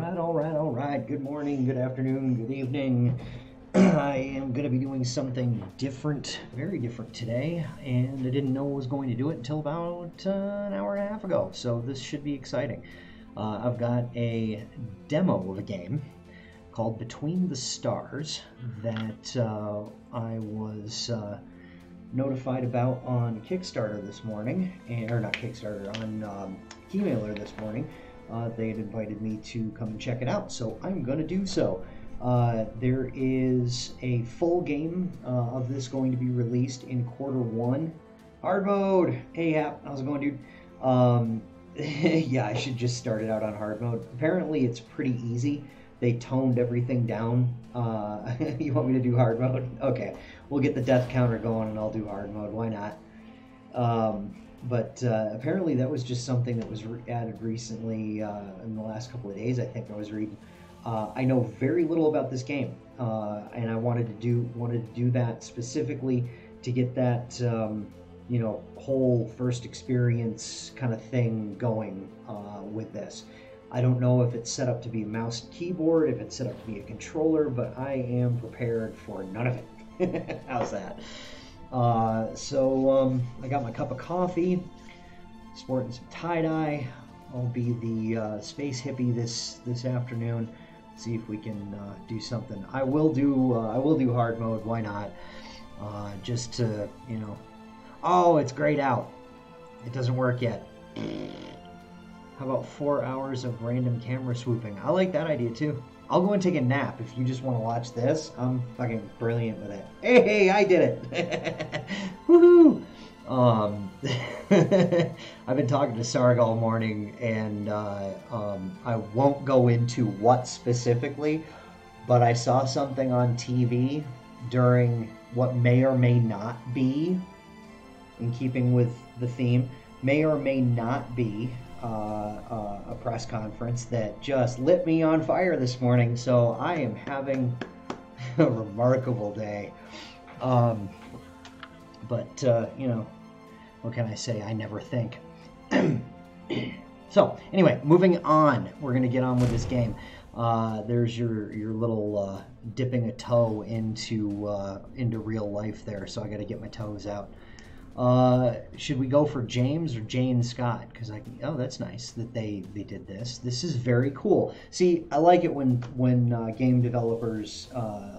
All right. Good morning, good afternoon, good evening. I am going to be doing something different, very different today, and I didn't know I was going to do it until about an hour and a half ago, so this should be exciting. I've got a demo of a game called Between the Stars that I was notified about on Kickstarter this morning, or not Kickstarter, on Keymailer this morning. They had invited me to come and check it out, so I'm going to do so. There is a full game of this going to be released in Q1. Hard mode! Hey, Hap, how's it going, dude? Yeah, I should just start it out on hard mode. Apparently, it's pretty easy. They toned everything down. You want me to do hard mode? Okay, we'll get the death counter going and I'll do hard mode. Why not? But apparently that was just something that was added recently in the last couple of days, I think I was reading. I know very little about this game, and I wanted to do that specifically to get that whole first experience kind of thing going with this. I don't know if it's set up to be mouse and keyboard, if it's set up to be a controller, but I am prepared for none of it. How's that? So I got my cup of coffee, sporting some tie-dye. I'll be the space hippie this afternoon. See if we can do something. I will do hard mode. Why not? Just to Oh, it's grayed out. It doesn't work yet. How about 4 hours of random camera swooping? I like that idea too. I'll go and take a nap if you just want to watch this. I'm fucking brilliant with it. Hey, I did it! Woohoo! I've been talking to Sarg all morning, and I won't go into what specifically, but I saw something on TV during what may or may not be, in keeping with the theme, may or may not be a press conference that just lit me on fire this morning. So I am having a remarkable day. But what can I say? I never think. So anyway, moving on. We're gonna get on with this game. There's your little dipping a toe into real life there. So I got to get my toes out. Should we go for James or Jane Scott? Because oh, that's nice that they did this. This is very cool. See, I like it when game developers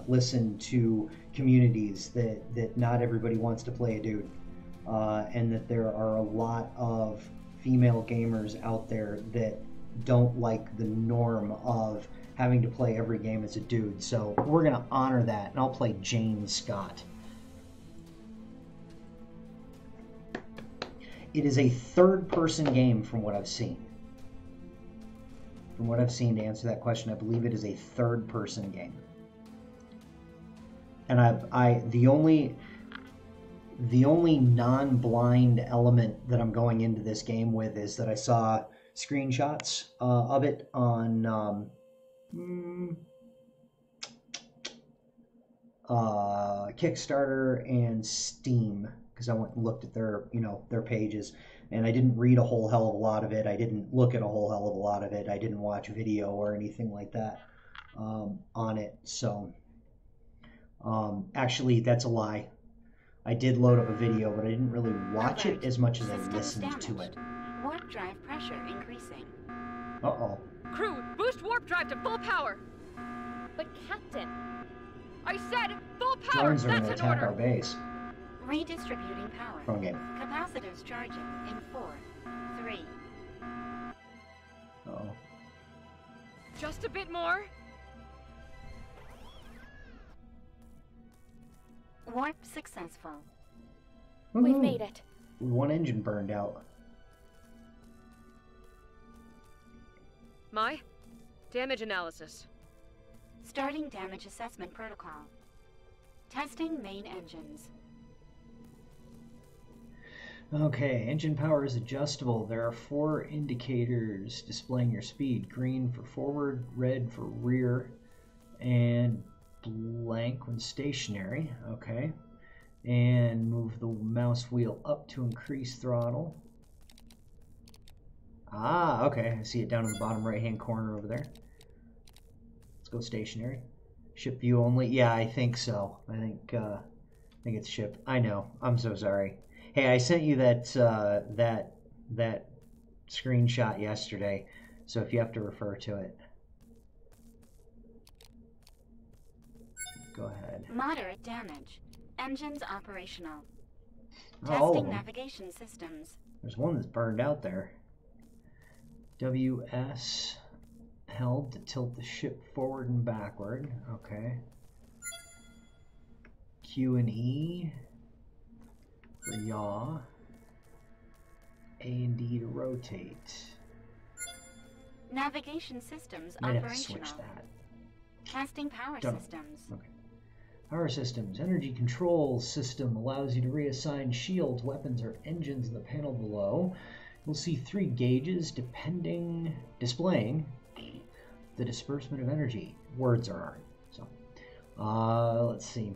listen to communities that not everybody wants to play a dude, and that there are a lot of female gamers out there that don't like the norm of having to play every game as a dude. So we're gonna honor that, and I'll play Jane Scott. It is a third-person game from what I've seen. From what I've seen, to answer that question, I believe it is a third-person game. And the only non-blind element that I'm going into this game with is that I saw screenshots of it on Kickstarter and Steam. Because I went and looked at their pages, and I didn't read a whole hell of a lot of it. I didn't look at a whole hell of a lot of it. I didn't watch video or anything like that on it. So actually, that's a lie. I did load up a video, but I didn't really watch it as much as I listened to it. Warp drive pressure increasing. Uh-oh. Crew, boost warp drive to full power. But Captain, I said full power. Drones are going That's to an attack order. our base. Redistributing power. Wrong game. Capacitors charging in 4, 3. Uh-oh. Just a bit more. Warp successful. we've Woohoo. made it. One engine burned out. My damage analysis. Starting damage assessment protocol. Testing main engines. Okay, engine power is adjustable. There are 4 indicators displaying your speed. Green for forward, red for rear, and blank when stationary. Okay. And move the mouse wheel up to increase throttle. Ah, okay. I see it down in the bottom right-hand corner over there. go stationary. Ship view only. Yeah, I think so. I think it's ship. I know. I'm so sorry. Hey, I sent you that that screenshot yesterday, so if you have to refer to it, go ahead. Moderate damage. Engines operational. Oh, all of Testing them. navigation systems. There's one that's burned out there. WS held to tilt the ship forward and backward. Okay. Q and E for yaw. A and D to rotate. Navigation systems Might have to operational. switch that. Testing power Done. systems. Okay. Power systems. Energy control system allows you to reassign shields, weapons, or engines in the panel below. You'll see 3 gauges displaying the disbursement of energy. Words are art. So, let's see.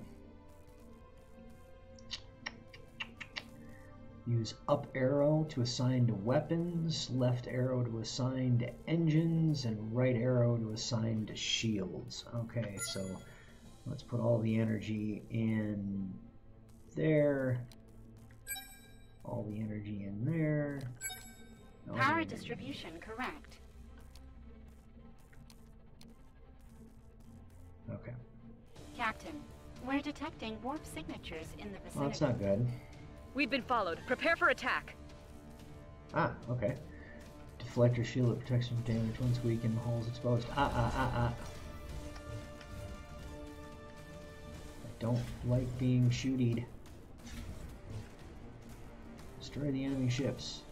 Use up arrow to assign to weapons, left arrow to assign to engines, and right arrow to assign to shields. Okay, so let's put all the energy in there. All the energy in there. All the Power energy. distribution correct. Okay. Captain, we're detecting warp signatures in the vicinity. Well, that's not good. We've been followed. Prepare for attack. Ah, okay. Deflector shield that protects from damage once weakened, the hull is exposed. I don't like being shootied. Destroy the enemy ships.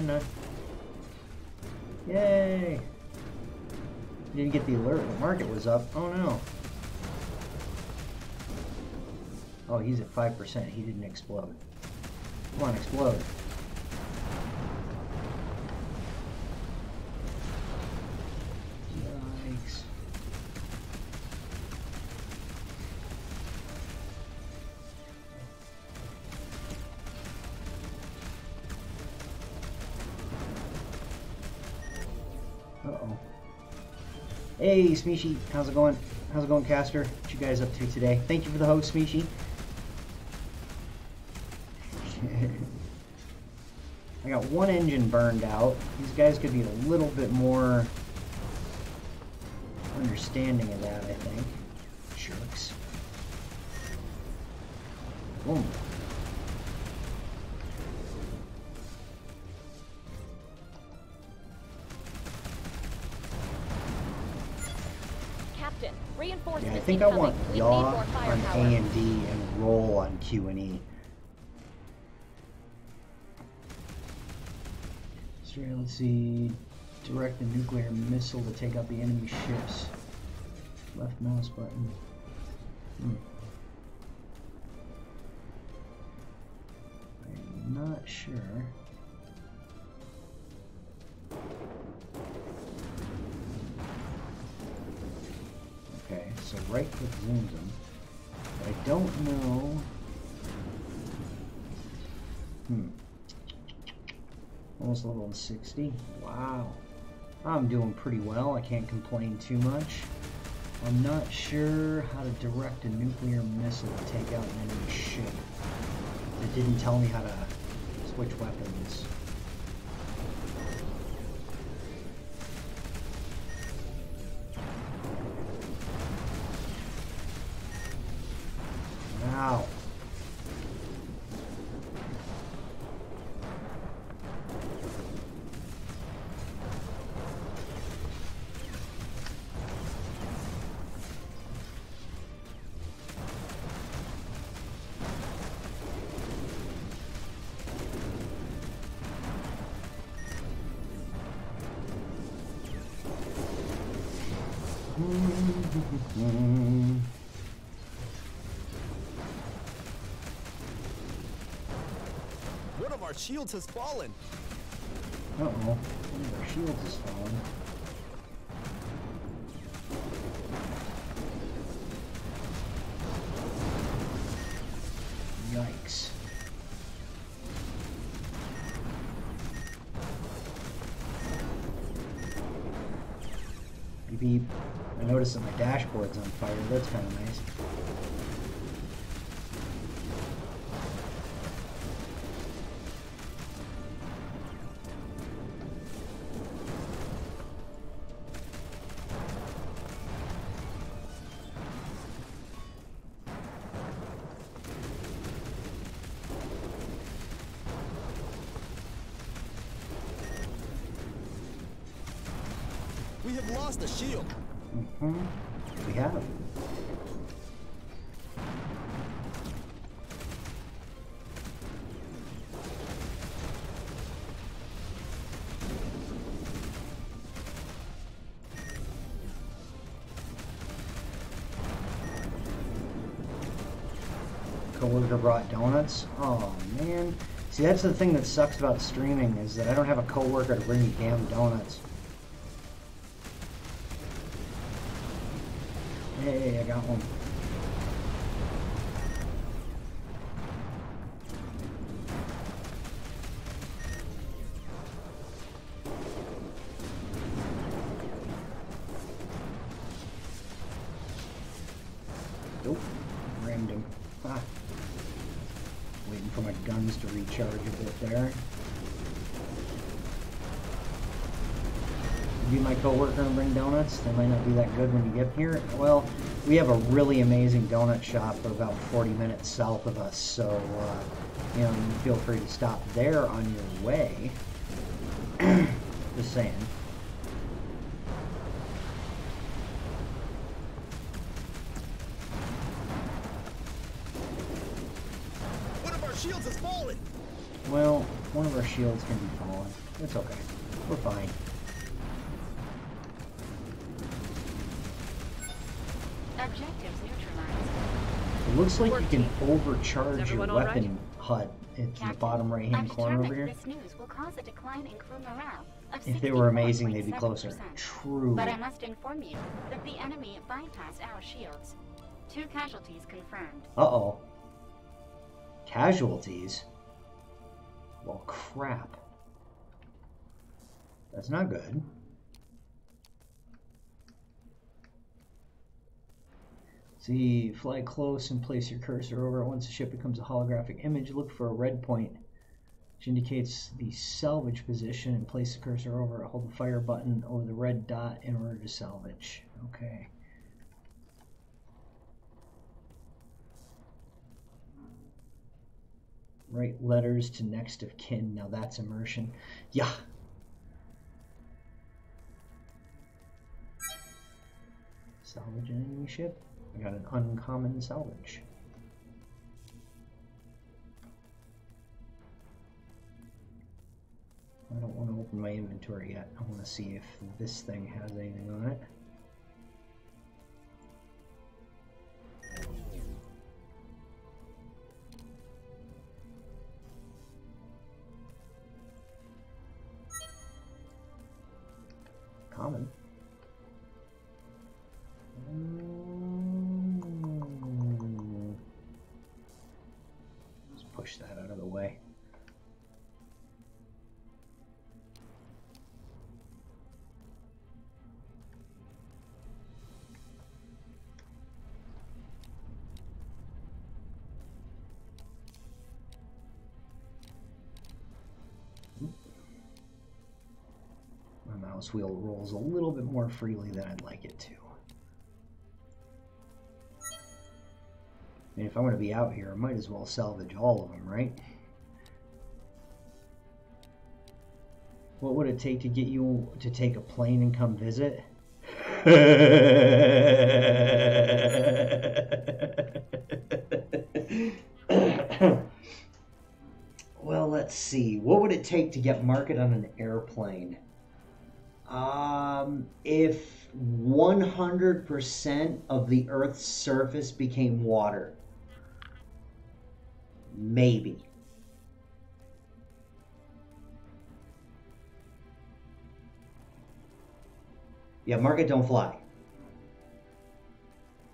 No. Yay! Didn't get the alert. The market was up. Oh no. Oh, he's at 5%. He didn't explode. Come on, explode. Yikes. Uh-oh. Hey, Smeeshi. How's it going? How's it going, Caster? What you guys up to today? Thank you for the host, Smeeshi. I got one engine burned out. These guys could be a little bit more understanding of that, I think. Jerks. Boom. Captain, reinforcements Yeah, I think I want incoming. We need yaw more on firepower. A and D and roll on Q and E. So let's see. Direct the nuclear missile to take out the enemy ships. Left mouse button. I'm not sure. Okay, so right click zooms them. But I don't know. Almost level 60. Wow. I'm doing pretty well. I can't complain too much. I'm not sure how to direct a nuclear missile to take out an enemy ship. It didn't tell me how to switch weapons. Wow. One of our shields has fallen. Uh-oh. One of our shields is falling. Yikes. beep beep. I noticed that my dashboard's on fire. That's kind of nice. We have lost the shield. We have. Coworker brought donuts. Oh man. See, that's the thing that sucks about streaming, is that I don't have a coworker to bring me damn donuts. Hey, I got one. Nope, rammed him. Ah. Waiting for my guns to recharge a bit there. Be my coworker and bring donuts. They might not be that good when you get here. Well, we have a really amazing donut shop about 40 minutes south of us, so you know, feel free to stop there on your way. Just saying. One of our shields has fallen. Well, one of our shields can be fallen. It's okay. We're fine. Objectives neutralized. It looks like you can overcharge your everyone all weapon HUD. It's in the bottom right hand I'm corner over determined here. this news will cause a decline in crew morale of If they were amazing, they'd be 64.7%. closer. True. But I must inform you that the enemy bypassed our shields. 2 casualties confirmed. Uh-oh. Casualties? Well, crap. That's not good. See, fly close and place your cursor over it. Once the ship becomes a holographic image, look for a red point, which indicates the salvage position, and place the cursor over it. Hold the fire button over the red dot in order to salvage. Okay. Write letters to next of kin. Now that's immersion. Yeah. Salvage an enemy ship. I got an uncommon salvage. I don't want to open my inventory yet. I want to see if this thing has anything on it. Common. Let's push that out of the way. My mouse wheel rolls a little bit more freely than I'd like it to. And if I'm going to be out here, I might as well salvage all of them, right? What would it take to get you to take a plane and come visit? Well, let's see. What would it take to get Market on an airplane? If 100% of the Earth's surface became water. Maybe. Yeah, Market don't fly.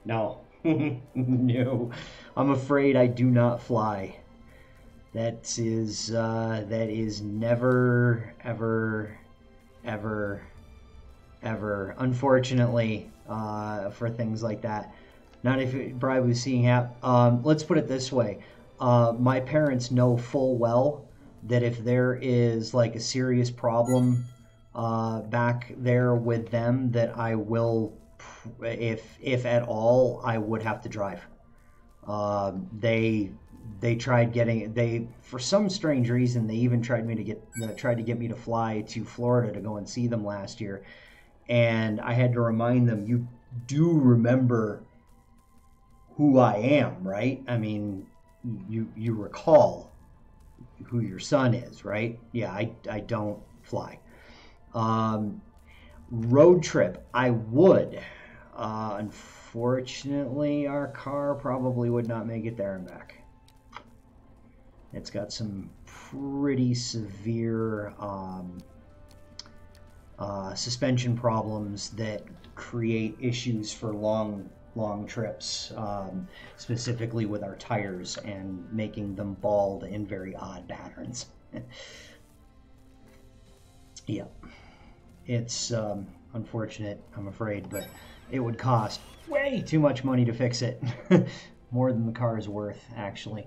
No. No. I'm afraid I do not fly. That is never, ever, ever, ever, unfortunately, for things like that. Not if it probably was seeing let's put it this way. My parents know full well that if there is like a serious problem back there with them, that I will, if at all, I would have to drive. They tried getting for some strange reason they even tried to get me to fly to Florida to go and see them last year, and I had to remind them, you do remember who I am, right? I mean, you recall who your son is, right? Yeah, I don't fly. Road trip, I would. Unfortunately, our car probably would not make it there and back. It's got some pretty severe suspension problems that create issues for long trips, specifically with our tires and making them bald in very odd patterns. Yeah, it's unfortunate, I'm afraid, but it would cost way too much money to fix it. More than the car is worth, actually.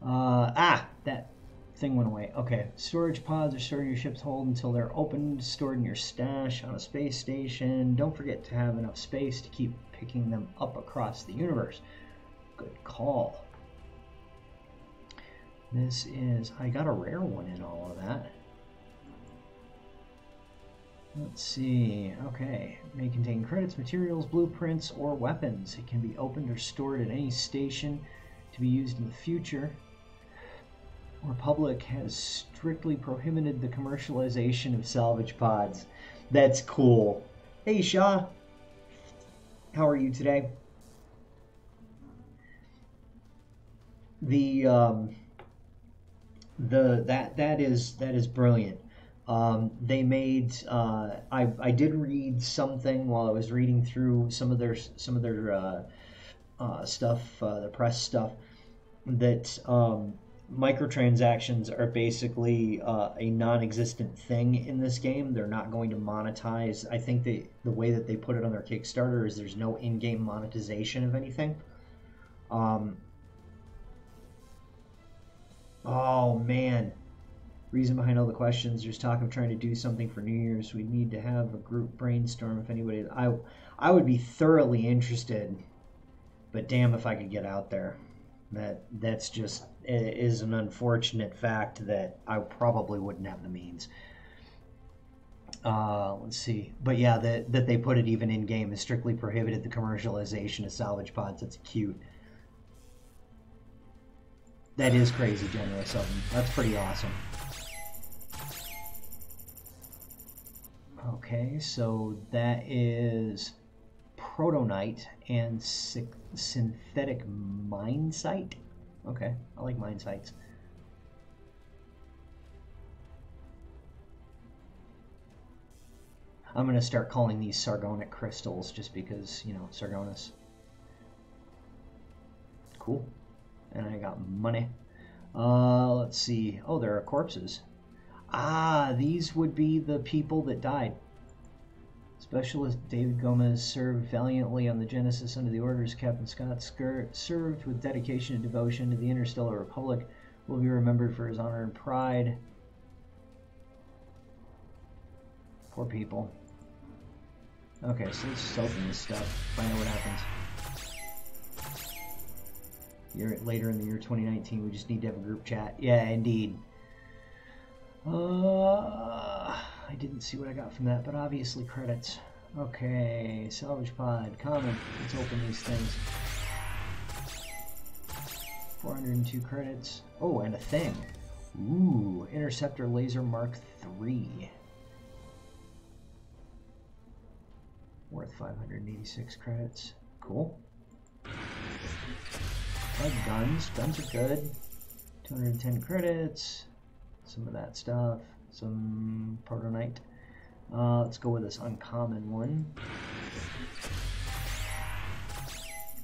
That thing went away. Okay, storage pods are stored in your ship's hold until they're opened, stored in your stash on a space station. Don't forget to have enough space to keep picking them up across the universe. Good call. This is, I got a rare one in all of that. Let's see. Okay. It may contain credits, materials, blueprints, or weapons. It can be opened or stored at any station to be used in the future. Republic has strictly prohibited the commercialization of salvage pods. That's cool. Hey, Shaw. How are you today? That is brilliant. They made I did read something while I was reading through some of their stuff, the press stuff, that microtransactions are basically a non-existent thing in this game. They're not going to monetize. I think the way that they put it on their Kickstarter is there's no in-game monetization of anything. Oh man, reason behind all the questions, there's talk of trying to do something for New Year's. We need to have a group brainstorm. If anybody, I would be thoroughly interested, but damn if I could get out there. That's just, it is an unfortunate fact that I probably wouldn't have the means. Let's see. But yeah, that they put it even in game is strictly prohibited the commercialization of salvage pods. That's cute. That is crazy generous of them. That's pretty awesome. Okay, so that is Protonite and Synthetic Mine Site. Okay, I like mine sites. I'm going to start calling these Sargonic crystals just because, you know, Sargonis. Cool. And I got money. Let's see. Oh, there are corpses. Ah, these would be the people that died. Specialist David Gomez served valiantly on the Genesis under the orders of Captain Scott. Served with dedication and devotion to the Interstellar Republic. Will be remembered for his honor and pride. Poor people. Okay, so let's just open this stuff. Find out what happens. Later in the year 2019, we just need to have a group chat. Yeah, indeed. I didn't see what I got from that, but obviously credits. Okay, salvage pod, common. Let's open these things. 402 credits. Oh, and a thing. Ooh, Interceptor Laser Mark III. Worth 586 credits. Cool. Guns. Guns are good. 210 credits. Some of that stuff. Some Protonite. Let's go with this uncommon one.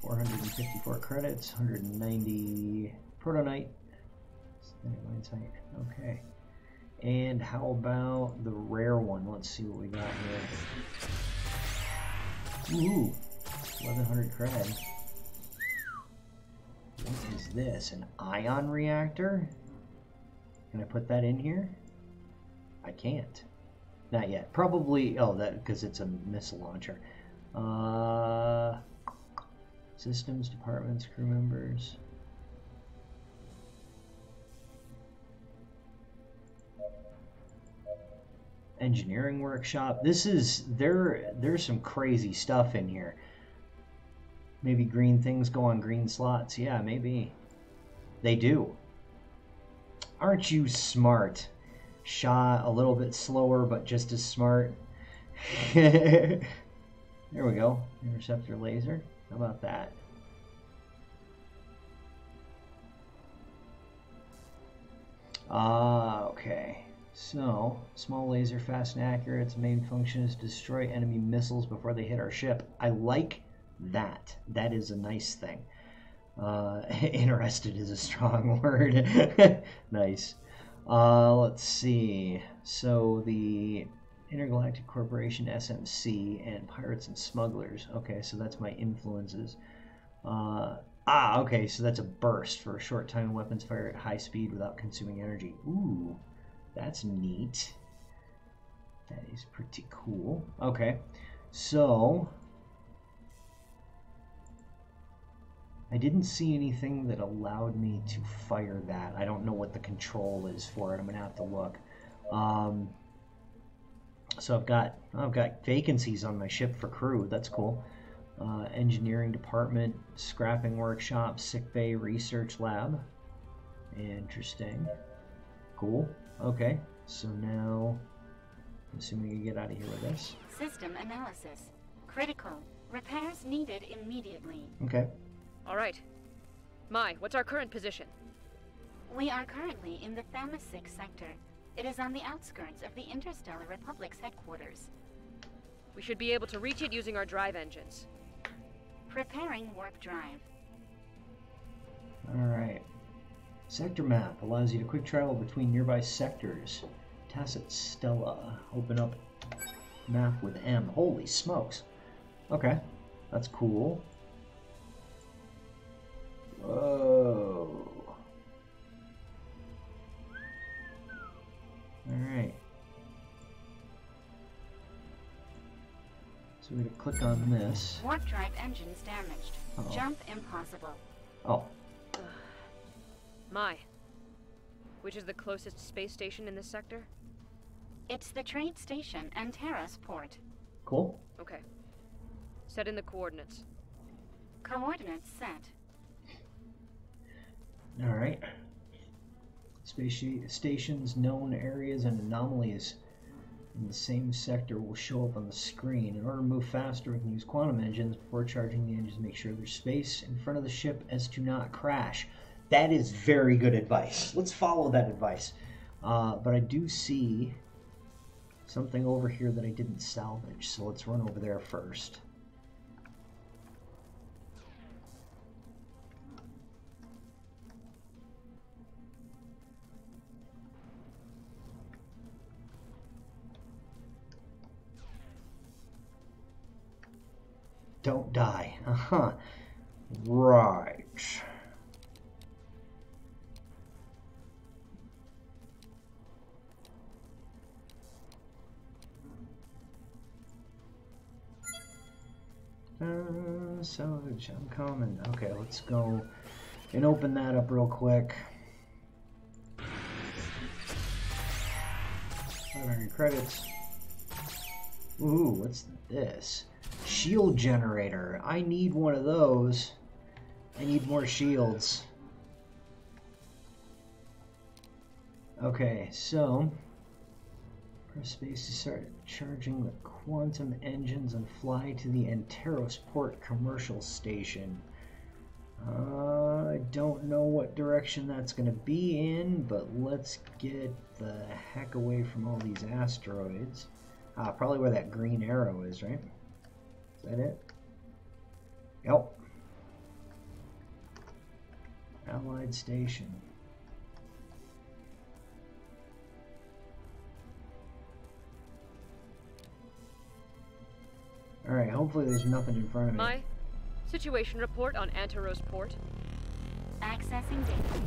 454 credits. 190 Protonite. Okay. And how about the rare one? Let's see what we got here. Ooh, 1100 cred. What is this? An ion reactor? Can I put that in here? I can't. Not yet. Probably, oh, that because it's a missile launcher. Systems, departments, crew members. Engineering workshop. This is, there's some crazy stuff in here. Maybe green things go on green slots. Yeah, maybe. They do. Aren't you smart? Shot a little bit slower, but just as smart. There we go. Interceptor laser. How about that? Okay. So, small laser, fast and accurate. Its main function is to destroy enemy missiles before they hit our ship. I like that. That is a nice thing. Interested is a strong word. Nice. Let's see. So the Intergalactic Corporation, SMC, and Pirates and Smugglers. Okay, so that's my influences. Okay, so that's a burst for a short time. Weapons fire at high speed without consuming energy. Ooh, that's neat. That is pretty cool. Okay, so I didn't see anything that allowed me to fire that. I don't know what the control is for it. I'm gonna have to look. So I've got vacancies on my ship for crew. That's cool. Engineering department, scrapping workshop, sick bay, research lab. Interesting. Cool. Okay. So now, I'm assuming we can get out of here with this. System analysis. Critical. Repairs needed immediately. Okay. All right. Mai, what's our current position? We are currently in the Thamasik sector. It is on the outskirts of the Interstellar Republic's headquarters. We should be able to reach it using our drive engines. Preparing warp drive. Alright. Sector map allows you to quick travel between nearby sectors. Tacit Stella. Open up map with M. Holy smokes. Okay. That's cool. Whoa. Alright. So we're going to click on this. Warp drive engines damaged. Uh-oh. Jump impossible. Oh. Mai, which is the closest space station in this sector? It's the trade station and Terra's port. Cool. Okay. Set in the coordinates. Coordinates set. Alright. Space stations, known areas, and anomalies in the same sector will show up on the screen. In order to move faster, we can use quantum engines before charging the engines to make sure there's space in front of the ship as to not crash. That is very good advice. Let's follow that advice. But I do see something over here that I didn't salvage, so let's run over there first. Don't die. Uh-huh. Right. Salvage, I'm coming. Okay, let's go and open that up real quick. 500 credits. Ooh, what's this? Shield generator. I need one of those. I need more shields. Okay, so press space to start charging the quantum engines and fly to the Anteros Port commercial station. I don't know what direction that's going to be in, but let's get the heck away from all these asteroids. Probably where that green arrow is, right? Is that it? Yep. Allied station. Alright, hopefully there's nothing in front of me. My situation report on Antaros Port. Accessing database.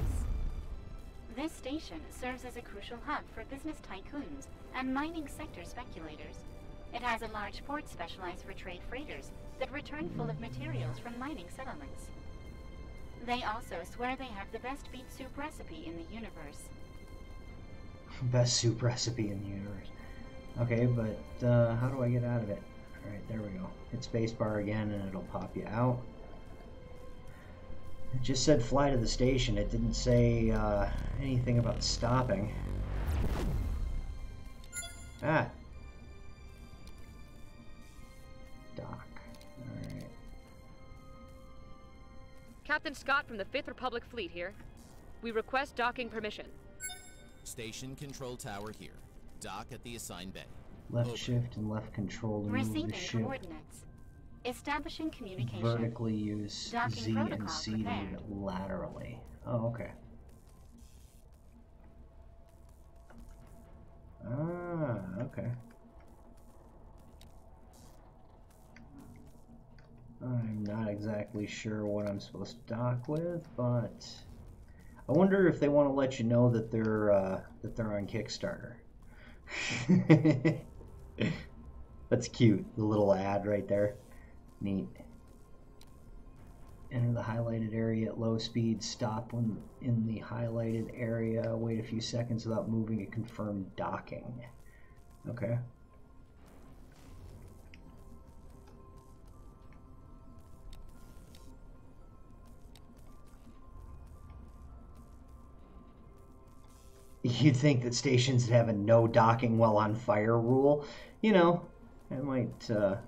This station serves as a crucial hub for business tycoons and mining sector speculators. It has a large port specialized for trade freighters that return full of materials from mining settlements. They also swear they have the best beet soup recipe in the universe. Best soup recipe in the universe. Okay, but how do I get out of it? Alright, there we go. Hit spacebar again and it'll pop you out. It just said fly to the station. It didn't say anything about stopping. Ah. Dock. Alright. Captain Scott from the 5th Republic Fleet here. We request docking permission. Station control tower here. Dock at the assigned bay. Left Over. shift and left control to move the Receiving ship. coordinates. Establishing communication. Vertically use Docking Z and protocol C to move prepared. it laterally. Oh, okay. Ah, okay. I'm not exactly sure what I'm supposed to dock with, but I wonder if they want to let you know that they're on Kickstarter. That's cute. The little ad right there. Neat. Enter the highlighted area at low speed. Stop when in the highlighted area. Wait a few seconds without moving to confirm docking. Okay. You'd think that stations that have a no docking while on fire rule, you know, that might do.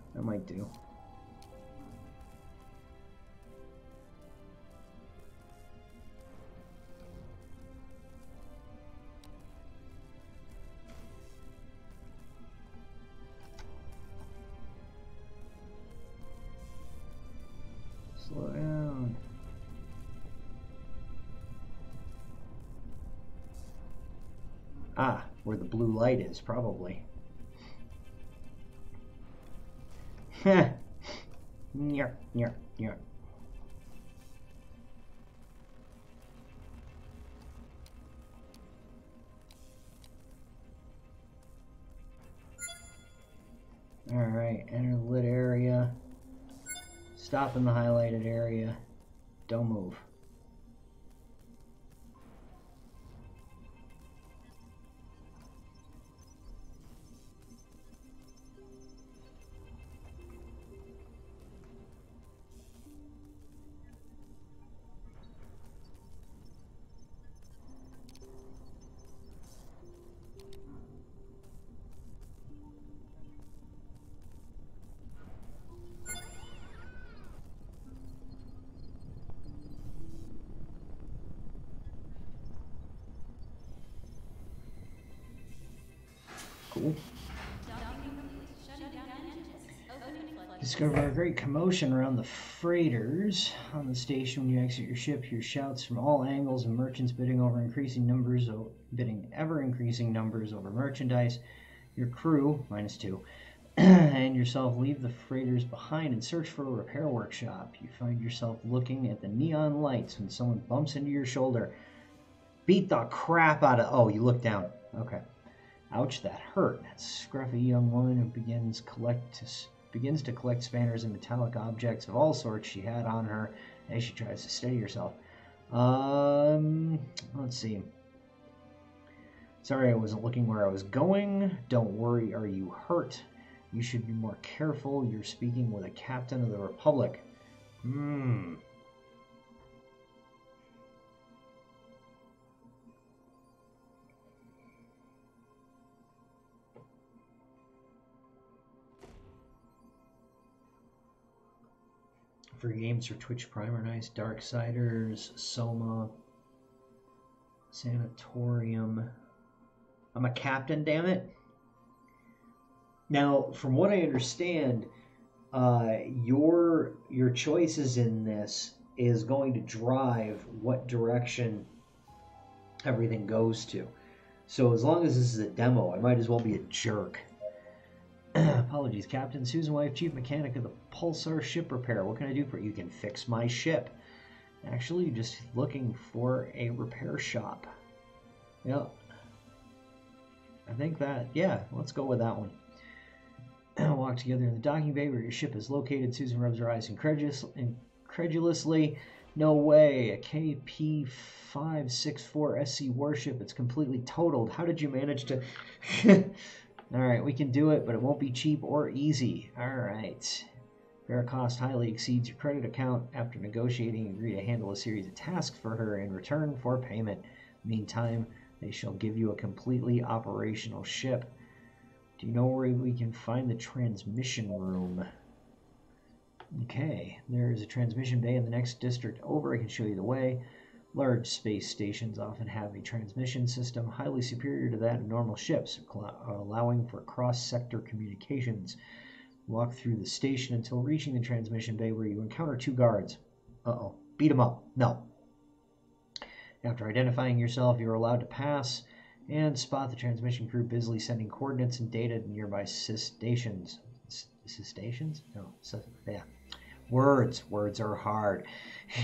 Slow down. Ah, where the blue light is, probably. Heh. Nyar, nyar, nyar. Alright, enter the lit area. Stop in the highlighted area. Don't move. Cool. Discover a great commotion around the freighters on the station. When you exit your ship, hear shouts from all angles and merchants bidding ever increasing numbers over merchandise. Your crew, -2, and yourself leave the freighters behind and search for a repair workshop. You find yourself looking at the neon lights when someone bumps into your shoulder. Beat the crap out of... Oh, you look down. Okay. Ouch, that hurt. That scruffy young woman who begins to collect spanners and metallic objects of all sorts she had on her as she tries to steady herself. Let's see. Sorry, I wasn't looking where I was going. Don't worry, are you hurt? You should be more careful. You're speaking with a captain of the Republic. For games for Twitch Prime are nice. Darksiders, Soma, Sanatorium. I'm a captain, damn it. Now, from what I understand, your choices in this is going to drive what direction everything goes to. So as long as this is a demo, I might as well be a jerk. Apologies, Captain. Susan Wife, Chief Mechanic of the Pulsar Ship Repair. What can I do for you? You can fix my ship. Actually, just looking for a repair shop. Yep. I think that, yeah, let's go with that one. Walk together in the docking bay where your ship is located. Susan rubs her eyes incredulously. No way. A KP-564 SC warship. It's completely totaled. How did you manage to... Alright, we can do it, but it won't be cheap or easy. Alright. Fair cost highly exceeds your credit account. After negotiating, you agree to handle a series of tasks for her in return for payment. Meantime, they shall give you a completely operational ship. Do you know where we can find the transmission room? Okay, there is a transmission bay in the next district over. I can show you the way. Large space stations often have a transmission system highly superior to that of normal ships, allowing for cross-sector communications. Walk through the station until reaching the transmission bay where you encounter 2 guards. Uh-oh. Beat them up. No. After identifying yourself, you're allowed to pass and spot the transmission crew busily sending coordinates and data to nearby stations. Stations? No. Yeah. Words are hard.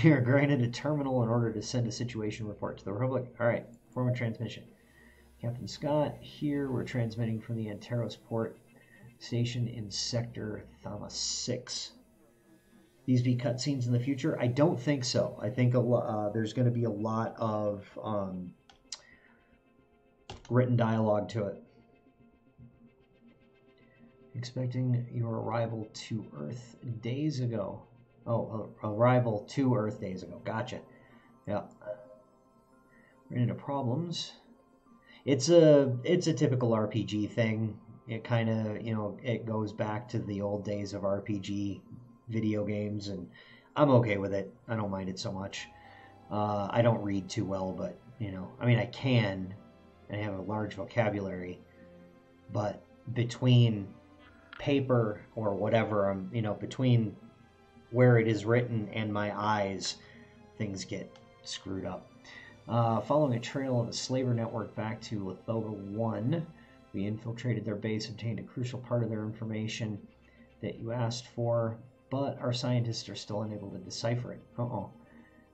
You're granted a terminal in order to send a situation report to the Republic. All right. Form a transmission. Captain Scott, here we're transmitting from the Anteros port station in Sector Thama 6. These be cutscenes in the future? I don't think so. I think there's going to be a lot of written dialogue to it. Expecting your arrival to Earth days ago. Oh, arrival to Earth days ago. Gotcha. Yeah. Ran into problems. It's a typical RPG thing. It kind of, it goes back to the old days of RPG video games, and I'm okay with it. I don't mind it so much. I don't read too well, but, I mean, I can, and I have a large vocabulary, but between paper or whatever, between where it is written and my eyes, things get screwed up. Following a trail of a slaver network back to Lithoga 1, we infiltrated their base, obtained a crucial part of their information that you asked for, but our scientists are still unable to decipher it.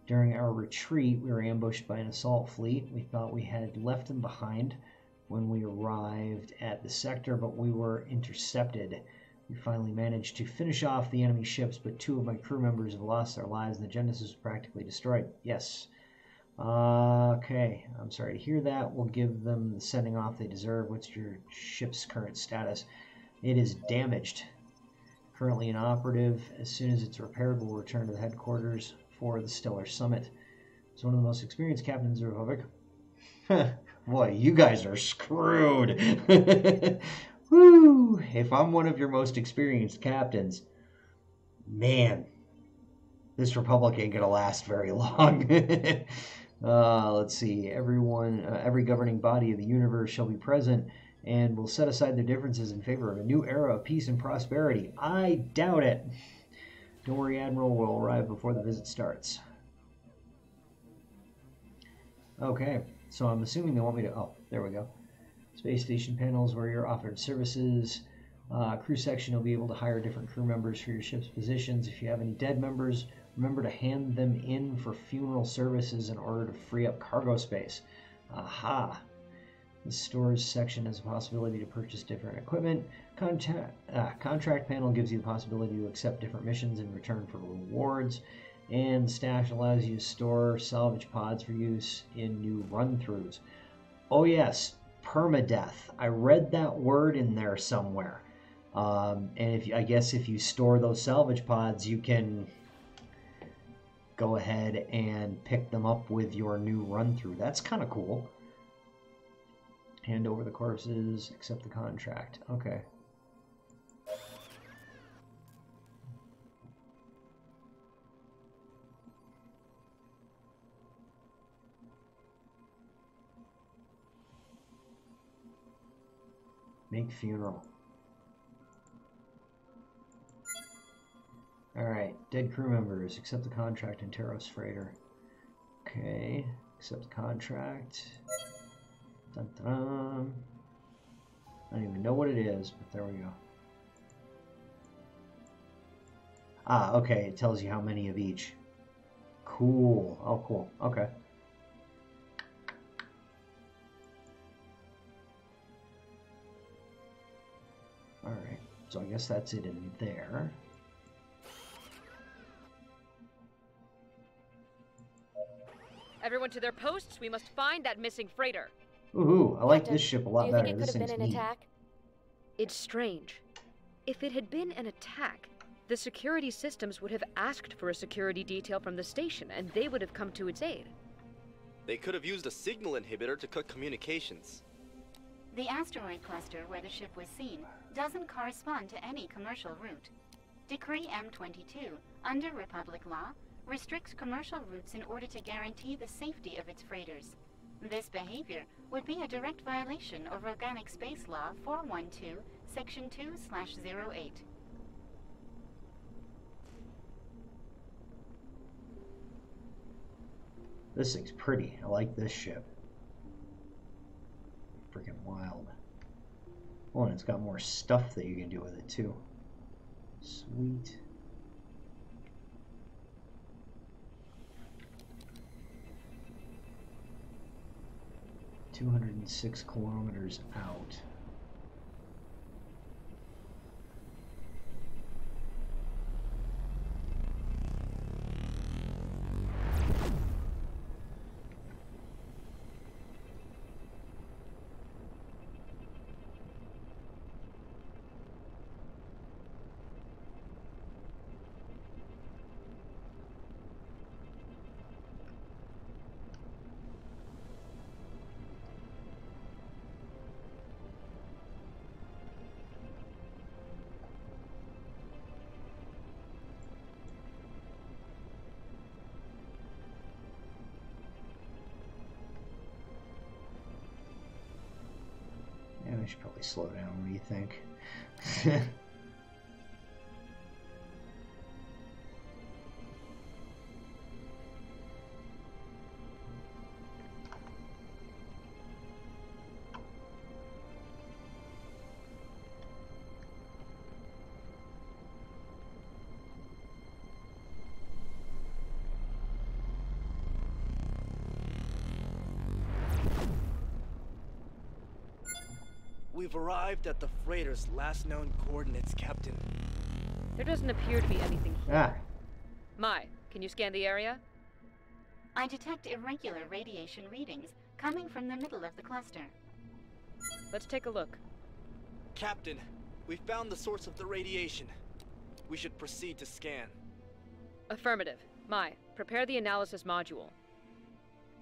During our retreat, we were ambushed by an assault fleet. We thought we had left them behind when we arrived at the sector, but we were intercepted. We finally managed to finish off the enemy ships, but 2 of my crew members have lost their lives, and the Genesis was practically destroyed. Yes. Okay, I'm sorry to hear that. We'll give them the sending off they deserve. What's your ship's current status? It is damaged. Currently inoperative. As soon as it's repaired, we'll return to the headquarters for the Stellar Summit. It's one of the most experienced captains of the Republic. Boy, you guys are screwed. Woo! If I'm one of your most experienced captains, man, this Republic ain't gonna last very long. Let's see. Every governing body of the universe shall be present and will set aside their differences in favor of a new era of peace and prosperity. I doubt it. Don't worry, Admiral. We'll arrive before the visit starts. Okay, so I'm assuming they want me to... Oh, there we go. Space station panels where you're offered services. Crew section will be able to hire different crew members for your ship's positions. If you have any dead members, remember to hand them in for funeral services in order to free up cargo space. Aha! The stores section has a possibility to purchase different equipment. Contract panel gives you the possibility to accept different missions in return for rewards. And the stash allows you to store salvage pods for use in new run-throughs. Oh yes, permadeath. I read that word in there somewhere. And I guess if you store those salvage pods, you can go ahead and pick them up with your new run-through. That's kind of cool. Hand over the corpses, accept the contract. Okay. Make funeral. Alright, dead crew members, accept the contract in Anteros Freighter. Okay, accept the contract. Dun, dun. I don't even know what it is, but there we go. Ah, okay. It tells you how many of each. Cool. Oh, cool. Okay. Alright. So I guess that's it in there. Everyone to their posts. We must find that missing freighter. Ooh, I like Captain, this ship a lot do you better. think it This could have thing's been an neat. attack? It's strange. If it had been an attack, the security systems would have asked for a security detail from the station, and they would have come to its aid. They could have used a signal inhibitor to cut communications. The asteroid cluster where the ship was seen doesn't correspond to any commercial route. Decree M22, under Republic law, restricts commercial routes in order to guarantee the safety of its freighters. This behavior would be a direct violation of Organic Space Law 412, Section 2/08. This thing's pretty. I like this ship. Freaking wild. Oh, and it's got more stuff that you can do with it too. Sweet. $206 kilometers out. Yeah, we should probably slow down. What do you think? We've arrived at the freighter's last known coordinates, Captain. There doesn't appear to be anything here. Ah, Mai, can you scan the area? I detect irregular radiation readings coming from the middle of the cluster. Let's take a look. Captain, we found the source of the radiation. We should proceed to scan. Affirmative. Mai, prepare the analysis module.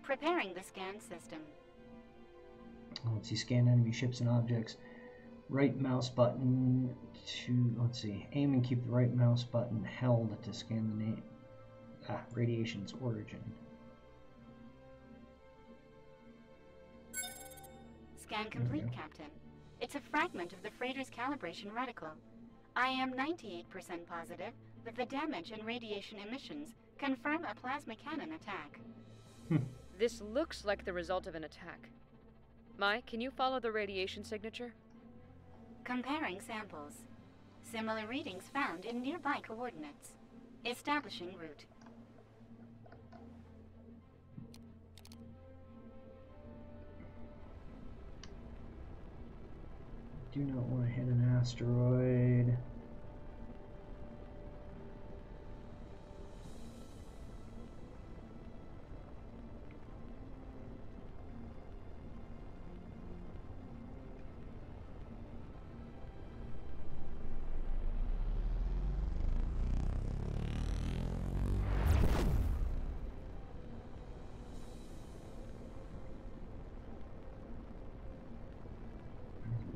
Preparing the scan system. let's see, scan enemy ships and objects. Right mouse button to, let's see, aim and keep the right mouse button held to scan the name. Ah, radiation's origin. Scan complete, Captain. It's a fragment of the freighter's calibration reticle. I am 98% positive that the damage and radiation emissions confirm a plasma cannon attack. This looks like the result of an attack. Mai, can you follow the radiation signature? Comparing samples. Similar readings found in nearby coordinates. Establishing route. Do not want to hit an asteroid.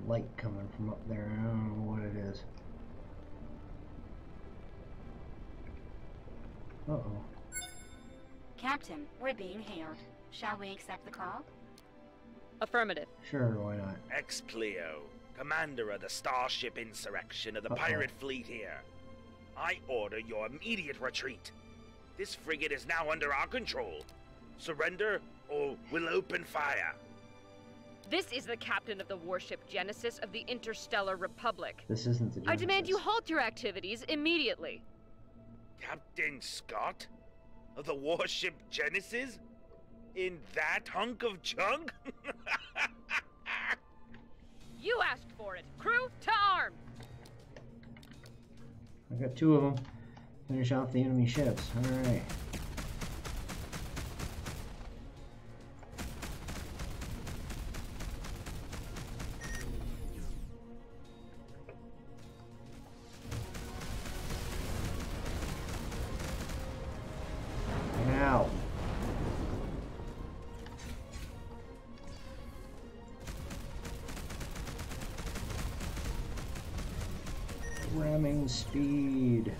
Light coming from up there. I don't know what it is. Uh-oh. Captain, we're being hailed. Shall we accept the call? Affirmative. Sure, why not? Ex-Cleo, commander of the Starship Insurrection of the Uh-oh. pirate fleet here. I order your immediate retreat. This frigate is now under our control. Surrender, or we'll open fire. This is the captain of the warship Genesis of the Interstellar Republic. This isn't the I demand you Genesis. halt your activities immediately. Captain Scott? Of the warship Genesis? In that hunk of junk? You asked for it. Crew, to arms! I got 2 of them. Finish off the enemy ships. Alright. Ow. Ramming speed.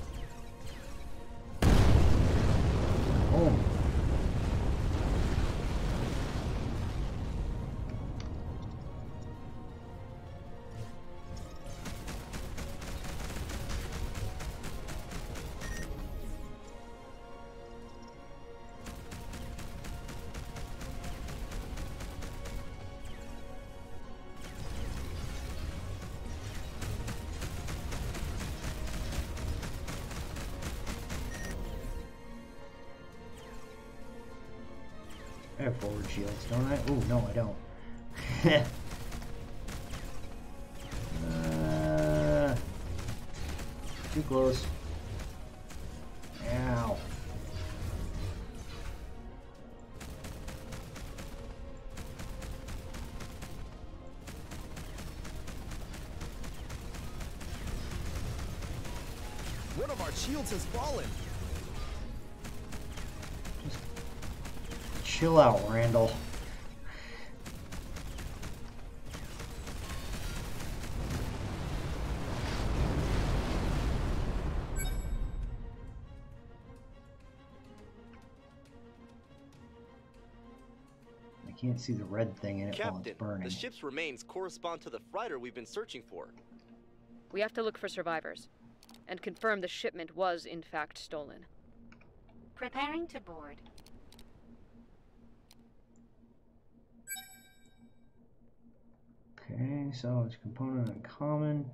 Oh. I have forward shields, don't I? Oh, no, I don't. Too close. Ow. One of our shields has fallen. Chill out, Randall. I can't see the red thing in it while Captain, it's burning. the ship's remains correspond to the freighter we've been searching for. We have to look for survivors and confirm the shipment was in fact stolen. Preparing to board. Okay, so it's component uncommon.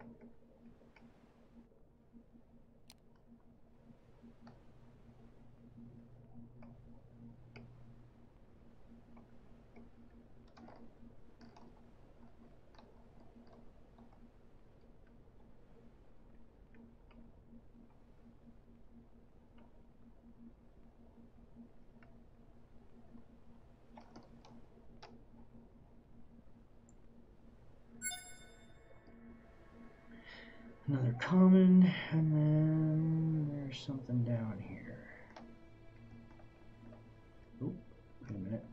Another common, and then there's something down here. Oh, wait a minute.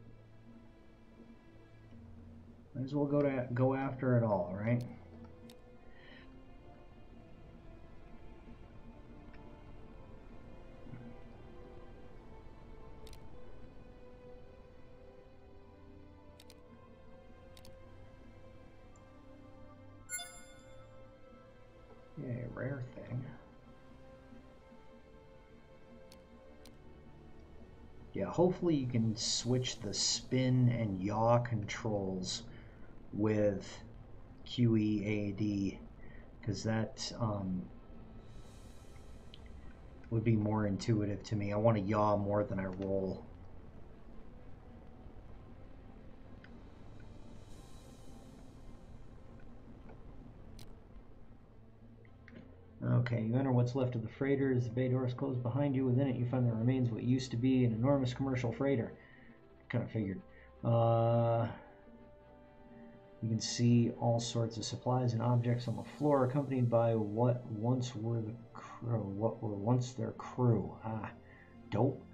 Might as well go after it all, right? Yeah, rare thing. Yeah, hopefully you can switch the spin and yaw controls with QEAD, because that would be more intuitive to me. I want to yaw more than I roll. Okay, you enter what's left of the freighter. As the bay doors close behind you, within it you find the remains of what used to be an enormous commercial freighter. Kind of figured. You can see all sorts of supplies and objects on the floor, accompanied by what were once their crew. Ah, dope.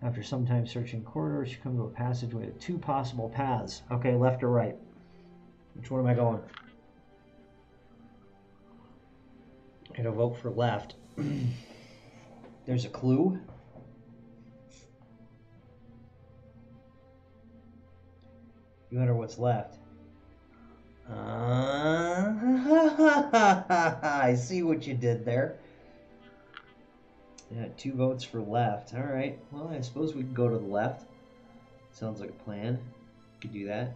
After some time searching corridors, you come to a passageway with 2 possible paths. Okay, left or right? Which one am I going? I'm gonna vote for left. There's a clue. You wonder what's left. I see what you did there. Yeah, 2 votes for left. All right. Well, I suppose we can go to the left. Sounds like a plan. Could do that.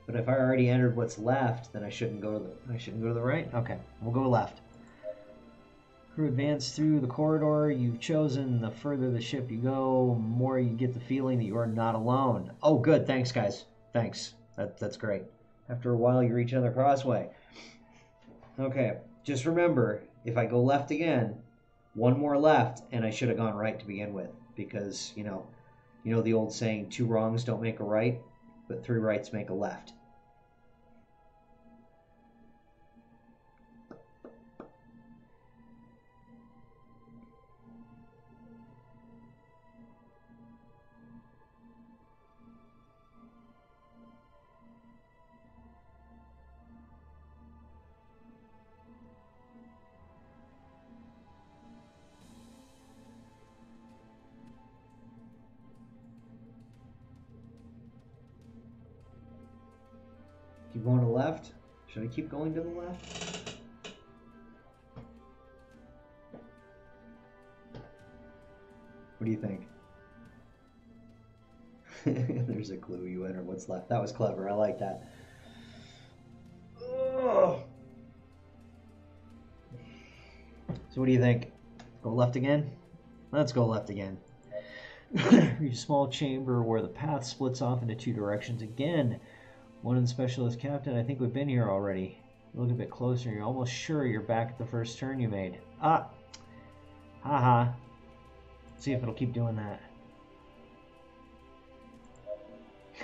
But if I already entered what's left, then I shouldn't go to the right. Okay, we'll go left. Crew advance through the corridor you've chosen. The further the ship you go, more you get the feeling that you are not alone. Oh, good. Thanks, guys. Thanks. That's great. After a while, you reach another crossway. Okay. Just remember, if I go left again, one more left, and I should have gone right to begin with. Because, you know the old saying, 2 wrongs don't make a right, but 3 rights make a left. Keep going to the left? Should I keep going to the left? What do you think? There's a clue. You enter what's left. That was clever. I like that. Ugh. So what do you think? Go left again? Let's go left again. Reach a small chamber where the path splits off into 2 directions again. One in the specialist captain. I think we've been here already. Look a bit closer. You're almost sure you're back at the first turn you made. Ah! Haha. See if it'll keep doing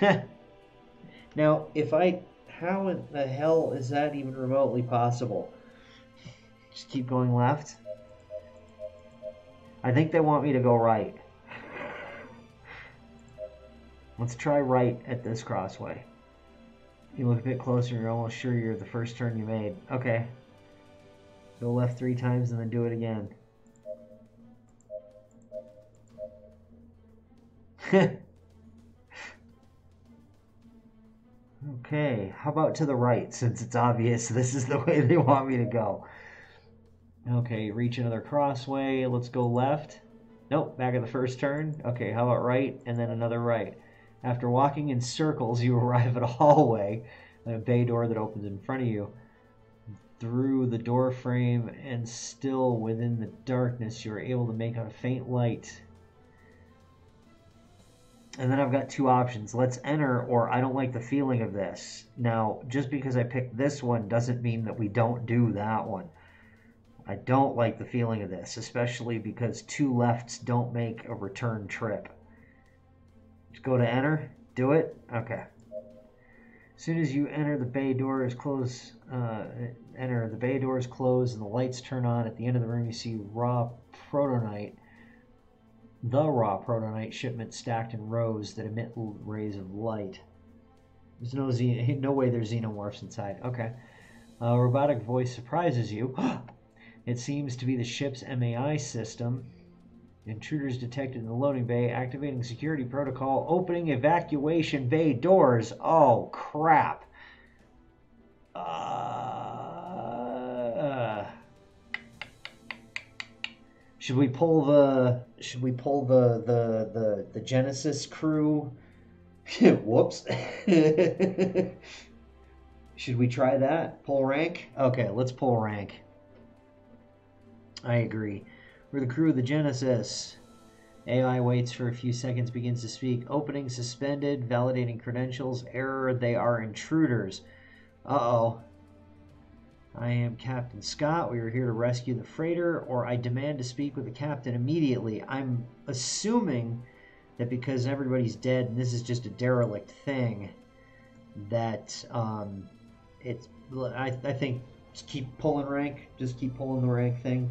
that. Now, how in the hell is that even remotely possible? Just keep going left. I think they want me to go right. Let's try right at this crossway. You look a bit closer, you're almost sure you're the first turn you made. Okay. Go left 3 times and then do it again. Okay, how about to the right, since it's obvious this is the way they want me to go. Okay, reach another crossway. Let's go left. Nope, back at the first turn. Okay, how about right, and then another right. After walking in circles, you arrive at a hallway, a bay door that opens in front of you. Through the door frame and still within the darkness, you are able to make out a faint light. And then I've got 2 options. Let's enter, or I don't like the feeling of this. Now, just because I picked this one doesn't mean that we don't do that one. I don't like the feeling of this, especially because 2 lefts don't make a return trip. Just go to enter. Do it. Okay. As soon as you enter, the bay door is closed. The bay door is closed, and the lights turn on. At the end of the room, you see the raw protonite shipment stacked in rows that emit rays of light. There's no way there's xenomorphs inside. Okay. A robotic voice surprises you. It seems to be the ship's MAI system. Intruders detected in the loading bay. Activating security protocol. Opening evacuation bay doors. Oh, crap. Should we pull the Genesis crew? Whoops. Should we try that? Pull rank? Okay, let's pull rank. I agree. We're the crew of the Genesis. AI waits for a few seconds, begins to speak. Opening suspended, validating credentials. Error, they are intruders. Uh-oh. I am Captain Scott. We are here to rescue the freighter, or I demand to speak with the captain immediately. I'm assuming that because everybody's dead and this is just a derelict thing, that I think just keep pulling rank. Just keep pulling the rank thing.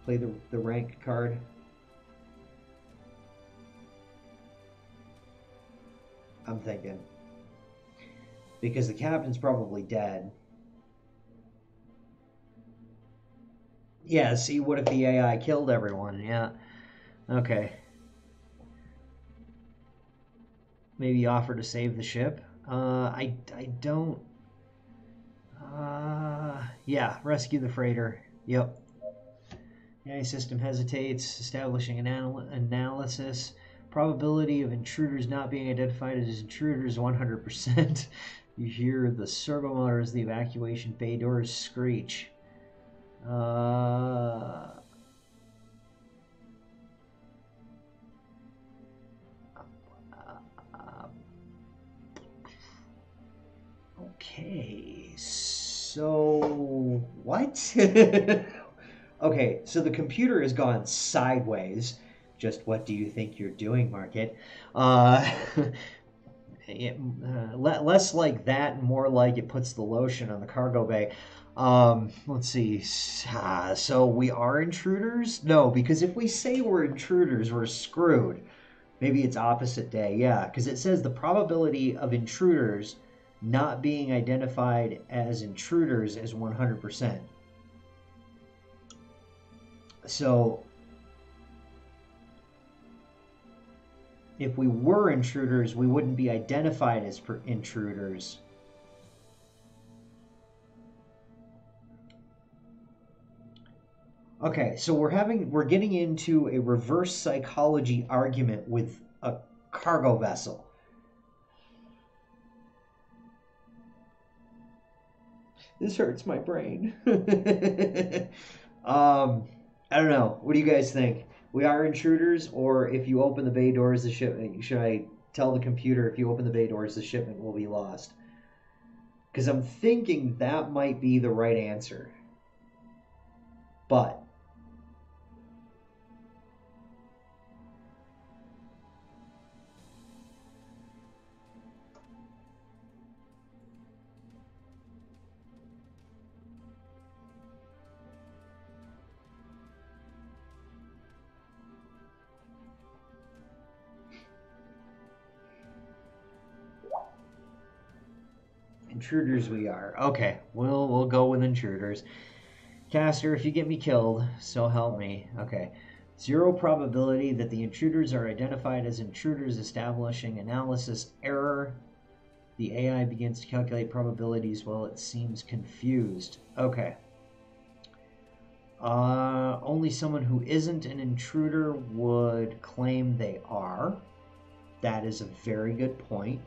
Play the rank card. I'm thinking. Because the captain's probably dead. Yeah, see, what if the AI killed everyone? Yeah. Okay. Maybe offer to save the ship? I don't... yeah, rescue the freighter. Yep. The AI system hesitates, establishing an analysis. Probability of intruders not being identified as intruders 100%. You hear the servo motors, the evacuation bay doors screech. Okay, so what? Okay, so the computer has gone sideways. Just what do you think you're doing, Market? Less like that and more like it puts the lotion on the cargo bay. Let's see. So we are intruders? No, because if we say we're intruders, we're screwed. Maybe it's opposite day. Yeah, because it says the probability of intruders not being identified as intruders is 100%. So if we were intruders, we wouldn't be identified as intruders. Okay, so we're getting into a reverse psychology argument with a cargo vessel. This hurts my brain. I don't know. What do you guys think? We are intruders, or if you open the bay doors, the shipment. Should I tell the computer if you open the bay doors, the shipment will be lost? Because I'm thinking that might be the right answer. But intruders we are. Okay, we'll go with intruders. Caster, if you get me killed, so help me. Okay. 0 probability that the intruders are identified as intruders, establishing analysis error. The AI begins to calculate probabilities while it seems confused. Okay. Only someone who isn't an intruder would claim they are. That is a very good point.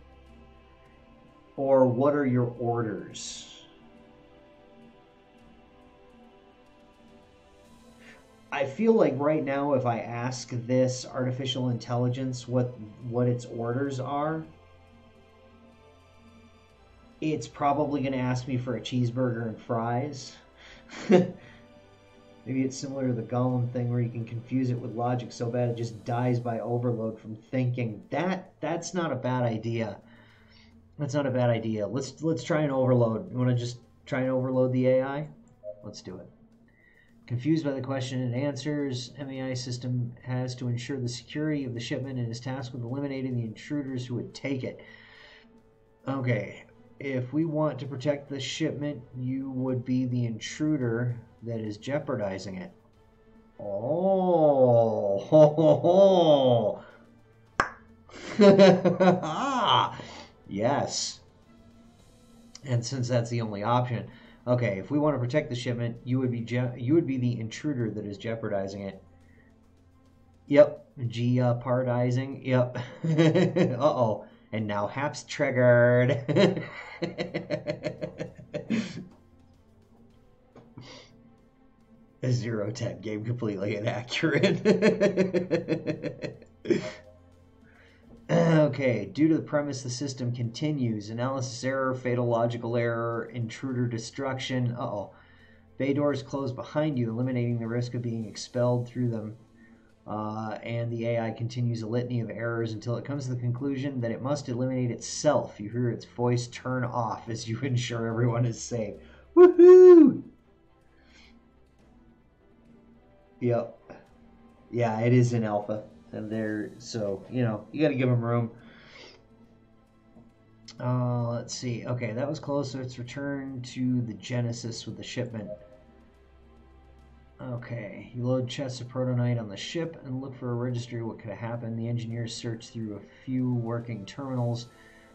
Or what are your orders? I feel like right now if I ask this artificial intelligence what its orders are, it's probably going to ask me for a cheeseburger and fries. Maybe it's similar to the Gollum thing where you can confuse it with logic so bad it just dies by overload from thinking. That's not a bad idea. That's not a bad idea. Let's try and overload. You want to just try and overload the AI? Let's do it. Confused by the question and answers, MAI system has to ensure the security of the shipment and is tasked with eliminating the intruders who would take it. Okay, if we want to protect the shipment, you would be the intruder that is jeopardizing it. Oh, yes. And since that's the only option, okay, if we want to protect the shipment, you would be the intruder that is jeopardizing it. Yep, jeopardizing. Yep. Uh-oh. And now HAP's triggered. A 0-10 game completely inaccurate. Okay, due to the premise the system continues. Analysis error, fatal logical error, intruder destruction. Uh-oh. Bay doors close behind you, eliminating the risk of being expelled through them. And the AI continues a litany of errors until it comes to the conclusion that it must eliminate itself. You hear its voice turn off as you ensure everyone is safe. Woohoo! Yep. Yeah, it is in alpha. And they're, so, you know, you got to give them room. Let's see. Okay, that was close. So it's returned to the Genesis with the shipment. Okay, you load chests of protonite on the ship and look for a registry. What could have happened? The engineers search through a few working terminals,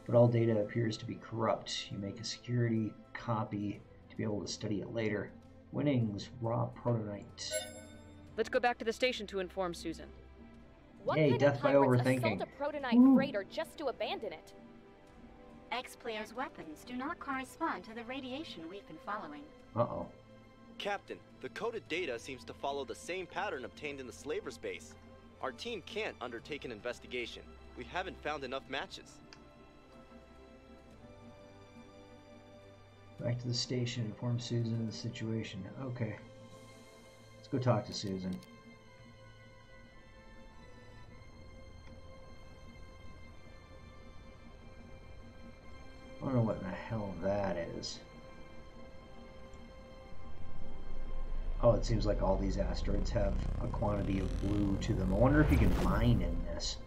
but all data appears to be corrupt. You make a security copy to be able to study it later. Winnings, raw protonite. Let's go back to the station to inform Susan. What Yay, kind death of by pirates overthinking. assault a protonite freighter just to abandon it? X-Player's weapons do not correspond to the radiation we've been following. Uh-oh. Captain, the coded data seems to follow the same pattern obtained in the slaver's base. Our team can't undertake an investigation. We haven't found enough matches. Back to the station, inform Susan of the situation. Okay. Let's go talk to Susan. I don't know what in the hell that is. Oh, it seems like all these asteroids have a quantity of blue to them. I wonder if you can mine in this.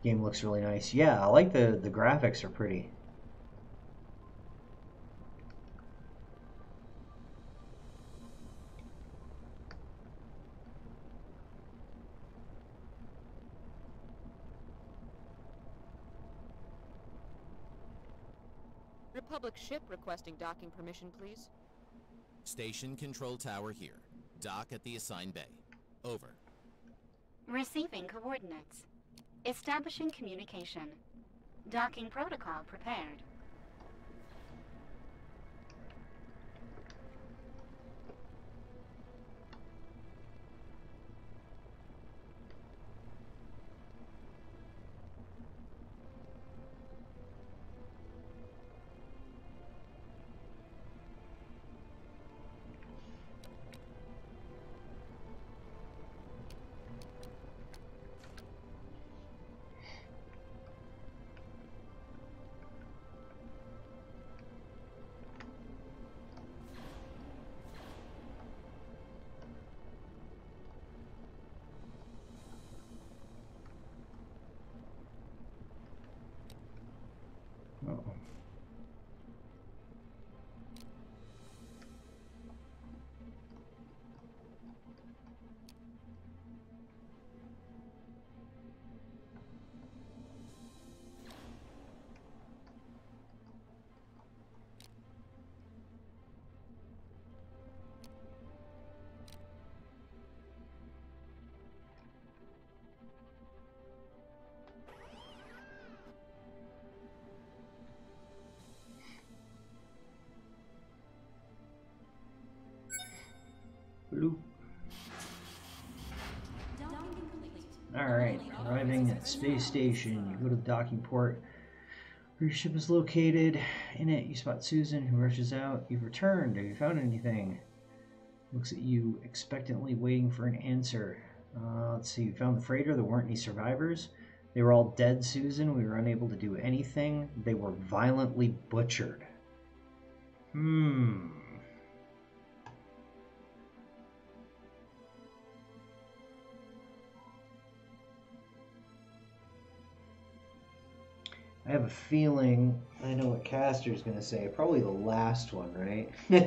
Game looks really nice. Yeah, I like the graphics are pretty. Republic ship requesting docking permission, please. Station control tower here. Dock at the assigned bay. Over. Receiving coordinates. Establishing communication. Docking protocol prepared. Uh-oh. Bloop. Alright, arriving at space station. You go to the docking port where your ship is located. In it, you spot Susan, who rushes out. You've returned. Have you found anything? Looks at you expectantly, waiting for an answer. Let's see. You found the freighter. There weren't any survivors. They were all dead, Susan. We were unable to do anything. They were violently butchered. I have a feeling I know what Castor's going to say. Probably the last one, right? You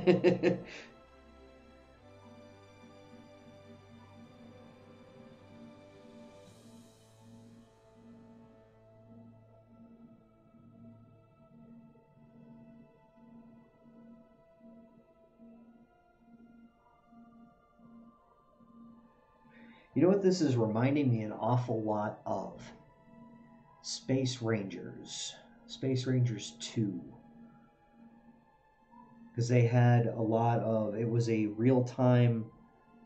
know what this is reminding me an awful lot of? Space Rangers. Space Rangers 2. Because they had a lot of... It was a real-time...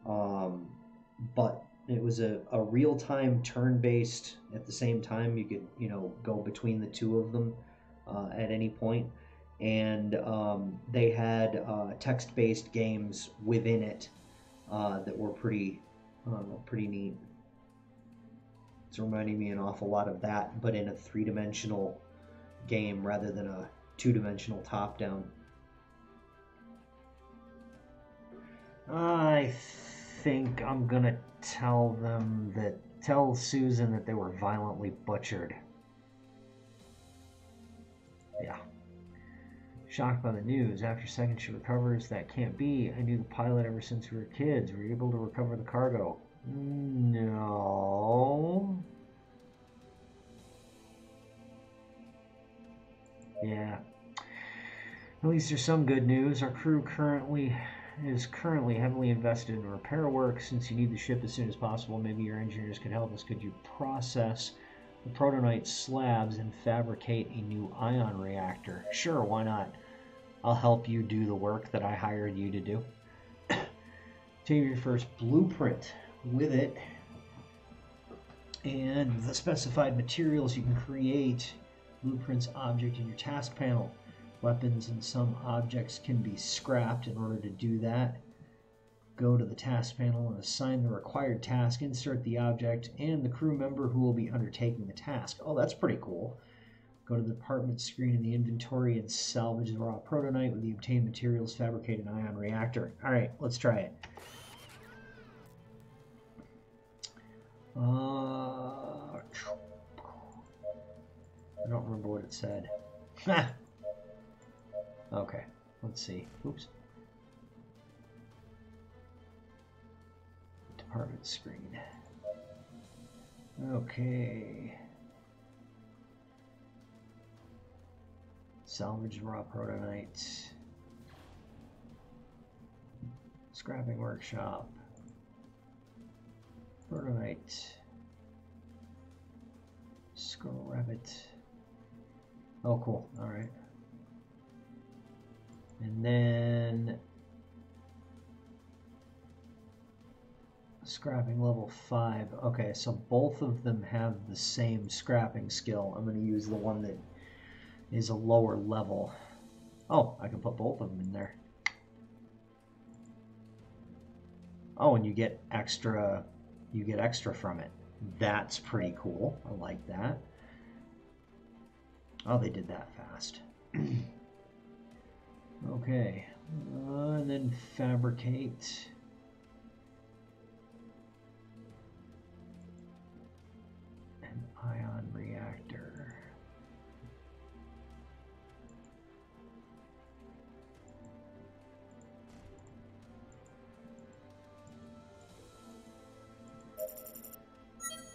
but it was a real-time turn-based... At the same time, you could, go between the two of them at any point. And they had text-based games within it that were pretty neat. It's reminding me an awful lot of that, but in a three-dimensional game rather than a two-dimensional top-down. I think I'm gonna tell Susan that they were violently butchered. Yeah. Shocked by the news. After seconds she recovers. That can't be. I knew the pilot ever since we were kids. Were you able to recover the cargo? No. Yeah. At least there's some good news. Our crew is currently heavily invested in repair work. Since you need the ship as soon as possible, maybe your engineers could help us. Could you process the protonite slabs and fabricate a new ion reactor? Sure, why not? I'll help you do the work that I hired you to do. Take your first blueprint with it and the specified materials. You can create blueprints object in your task panel. Weapons and some objects can be scrapped. In order to do that, go to the task panel and assign the required task, insert the object and the crew member who will be undertaking the task. Oh, that's pretty cool. Go to the department screen in the inventory and salvage the raw protonite. With the obtained materials, fabricate an ion reactor. Alright, let's try it. I don't remember what it said. Okay, let's see. Oops. Department screen. Okay. Salvage raw protonite. Scrapping workshop. Protonite. Scrap it. Oh, cool. Alright. And then scrapping level 5. Okay, so both of them have the same scrapping skill. I'm going to use the one that is a lower level. Oh, I can put both of them in there. Oh, and you get extra from it. That's pretty cool. I like that. Oh, they did that fast. Okay, and then fabricate. An ion reactor.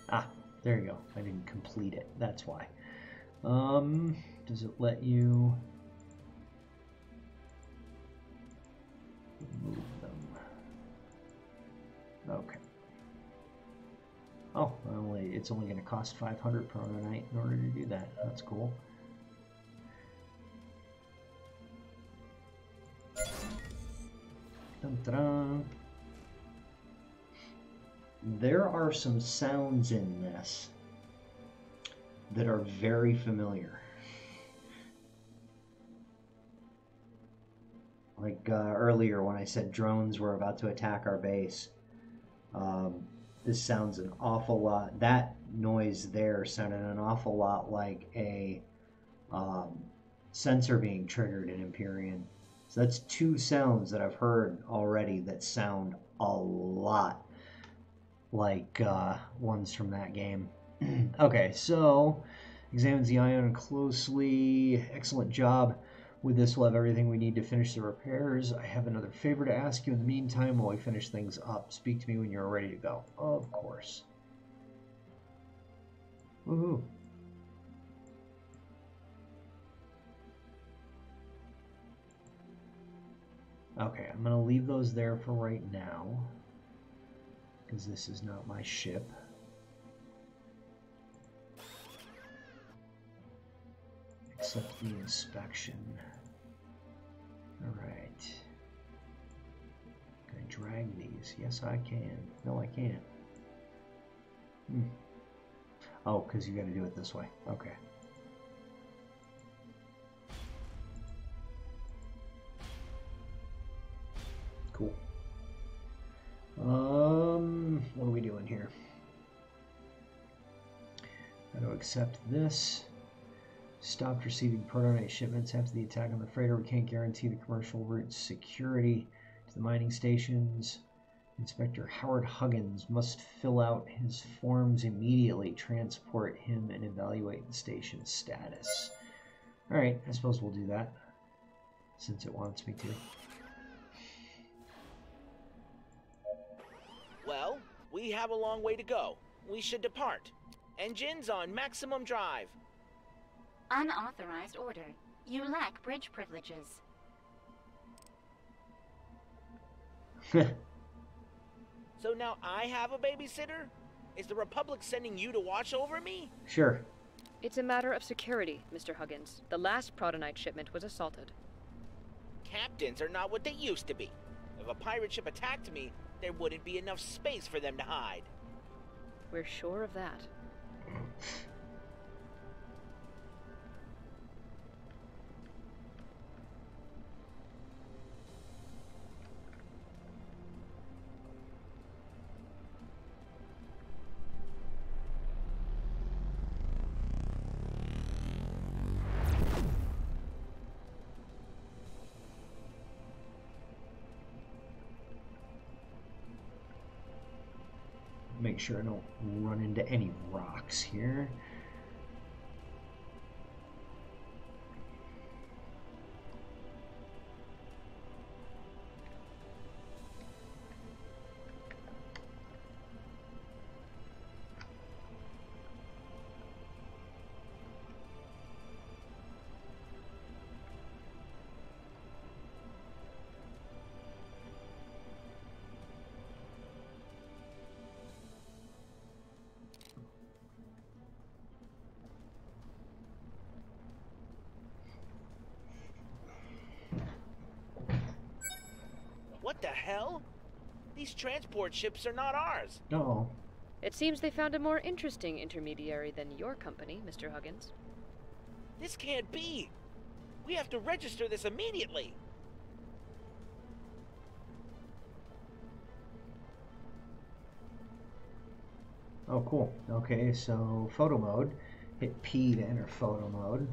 Ah, there you go. I didn't complete it. That's why. Does it let you move them? Okay. Oh, it's only going to cost 500 protonite in order to do that. That's cool. Dun, dun, dun. There are some sounds in this that are very familiar. Like earlier when I said drones were about to attack our base. This sounds an awful lot, that noise there sounded an awful lot like a sensor being triggered in Empyrean. So that's two sounds that I've heard already that sound a lot like ones from that game. Okay, so examines the ion closely. Excellent job. With this, we'll have everything we need to finish the repairs. I have another favor to ask you in the meantime while we finish things up. Speak to me when you're ready to go. Of course. Woohoo. Okay, I'm going to leave those there for right now, because this is not my ship. Accept the inspection. Alright. Can I drag these? Yes, I can. No, I can't. Oh, because you got to do it this way. Okay. Cool. What are we doing here? Got to accept this. Stopped receiving protonite shipments after the attack on the freighter. We can't guarantee the commercial route's security to the mining stations. Inspector Howard Huggins must fill out his forms immediately, transport him, and evaluate the station's status. Alright, I suppose we'll do that, since it wants me to. Well, we have a long way to go. We should depart. Engines on maximum drive. Unauthorized order. You lack bridge privileges. So now I have a babysitter? Is the Republic sending you to watch over me? Sure. It's a matter of security, Mr. Huggins. The last Protonite shipment was assaulted. Captains are not what they used to be. If a pirate ship attacked me, there wouldn't be enough space for them to hide. We're sure of that. Make sure I don't run into any rocks here. What the hell? These transport ships are not ours. No. It seems they found a more interesting intermediary than your company, Mr. Huggins. This can't be. We have to register this immediately. Oh, cool. Okay, so photo mode. Hit P to enter photo mode.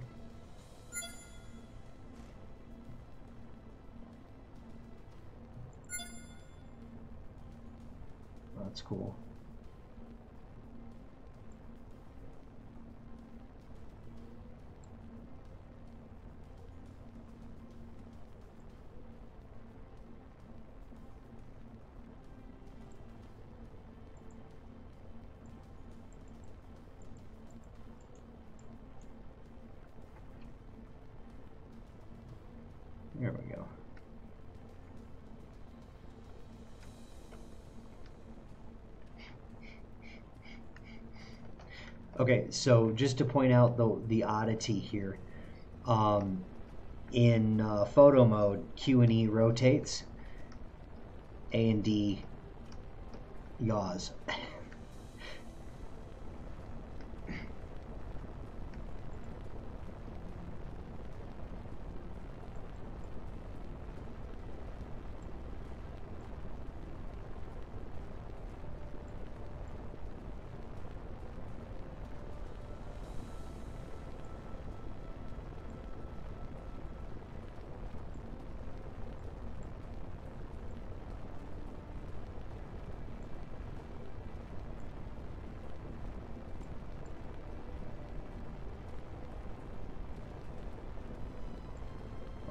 That's cool. There we go. Okay, so just to point out the oddity here, in photo mode, Q and E rotates, A and D yaws.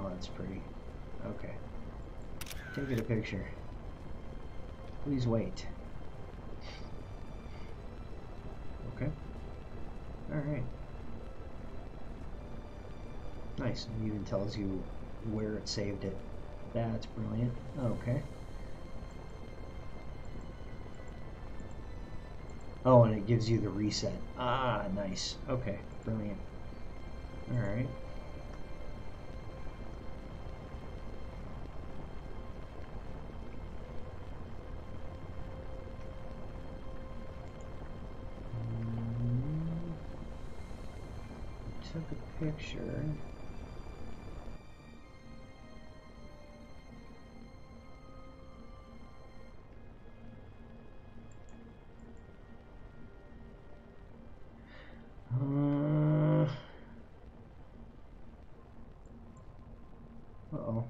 Oh, that's pretty. Okay. Take it a picture. Please wait. Okay. Alright. Nice. It even tells you where it saved it. That's brilliant. Okay. Oh, and it gives you the reset. Ah, nice. Okay. Brilliant. Alright. Took a picture. Uh-oh.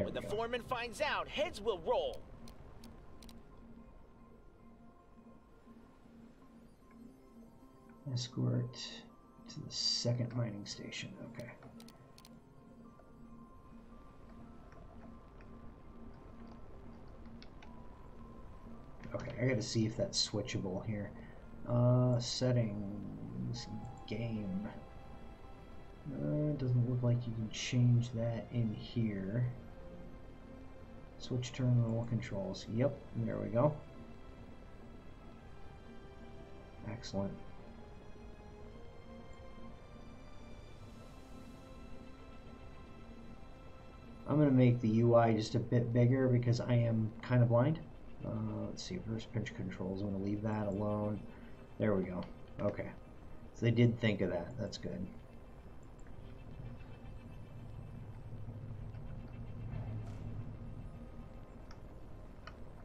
There When we the go. foreman finds out, heads will roll. Escort to the second mining station. Okay. Okay, I gotta see if that's switchable here. Settings, game. It doesn't look like you can change that in here. Switch terminal controls. Yep, there we go. Excellent. I'm going to make the UI just a bit bigger because I am kind of blind. Let's see, reverse pinch controls. I'm going to leave that alone. There we go. Okay. So they did think of that. That's good.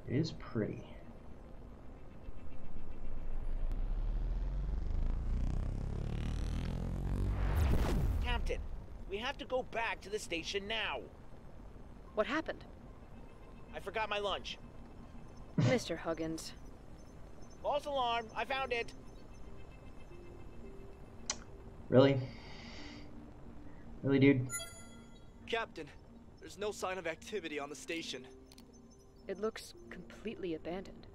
It is pretty. Captain, we have to go back to the station now. What happened? I forgot my lunch. Mr. Huggins. False alarm, I found it. Really? Really, dude? Captain, there's no sign of activity on the station. It looks completely abandoned.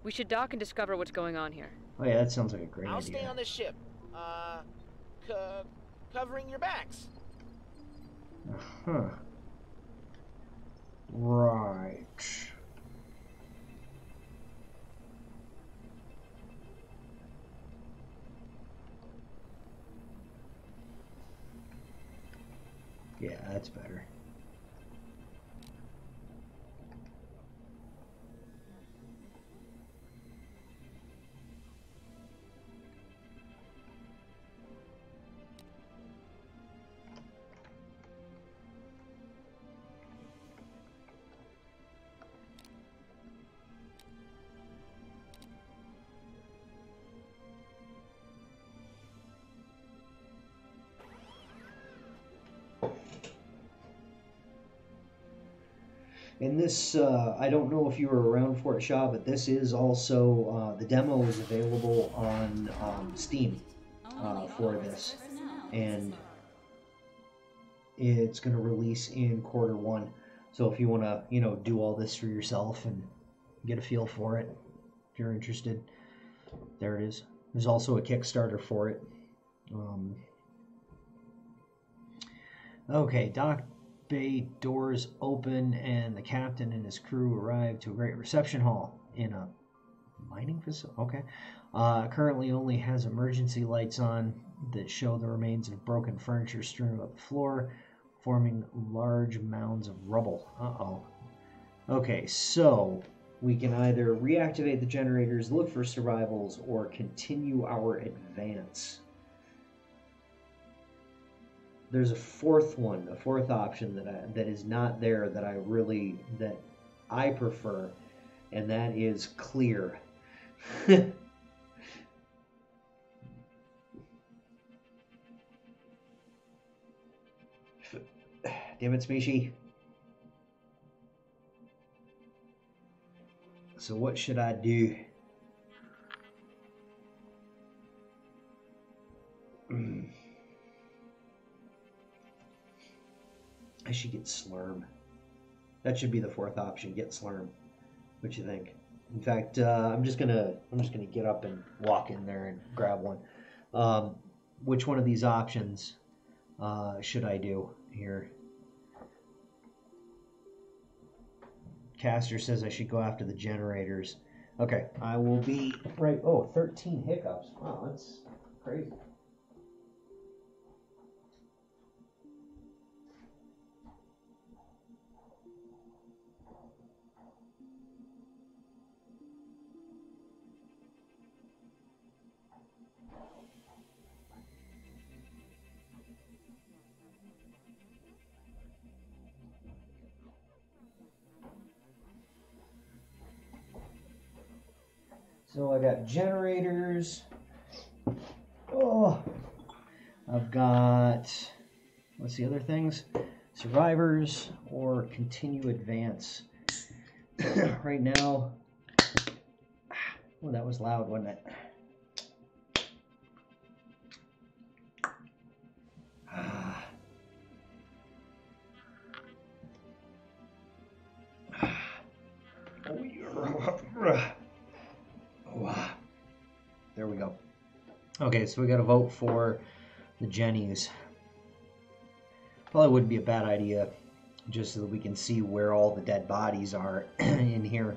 We should dock and discover what's going on here. Oh yeah, that sounds like a great I'll idea. stay on the ship. Covering your backs. Uh-huh. Right. Yeah, that's better. And this, I don't know if you were around for it, Shaw, but this is also, the demo is available on Steam for this. And it's going to release in Q1. So if you want to, you know, do all this for yourself and get a feel for it, if you're interested, there it is. There's also a Kickstarter for it. Okay, Dock Bay doors open and the captain and his crew arrive to a great reception hall in a mining facility. Okay. Currently only has emergency lights on that show the remains of broken furniture strewn about the floor, forming large mounds of rubble. Uh-oh. Okay, so we can either reactivate the generators, look for survivals, or continue our advance. There's a fourth option that is not there that I prefer, and that is clear. Damn it, Smeeshi. So what should I do? I should get Slurm. That should be the fourth option. Get Slurm. What you think? In fact, I'm just gonna get up and walk in there and grab one. Which one of these options should I do here? Caster says I should go after the generators. Okay, I will be right. Oh, 13 hiccups. Wow, that's crazy. So I got generators. Oh, I've got, what's the other things? survivors or continue advance. Right now, oh, that was loud, wasn't it? There we go. Okay, so we got to vote for the Jennies. Probably wouldn't be a bad idea, just so that we can see where all the dead bodies are in here.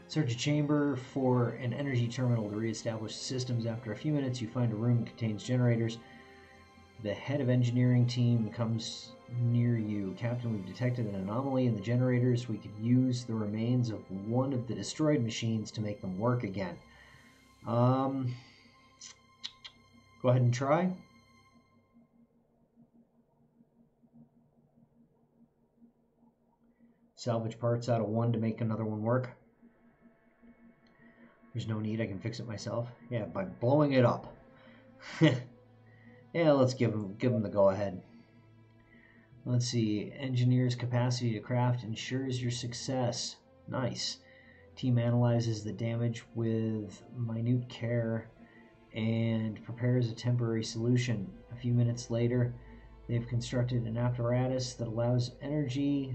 Search a chamber for an energy terminal to reestablish the systems. After a few minutes, you find a room that contains generators. The head of engineering team comes near you. Captain, we've detected an anomaly in the generators. We could use the remains of one of the destroyed machines to make them work again. Go ahead and try. Salvage parts out of one to make another one work. There's no need, I can fix it myself. Yeah, by blowing it up. Yeah, let's give him the go-ahead. Let's see. Engineer's capacity to craft ensures your success. Nice. Team analyzes the damage with minute care and prepares a temporary solution. A few minutes later, they've constructed an apparatus that allows energy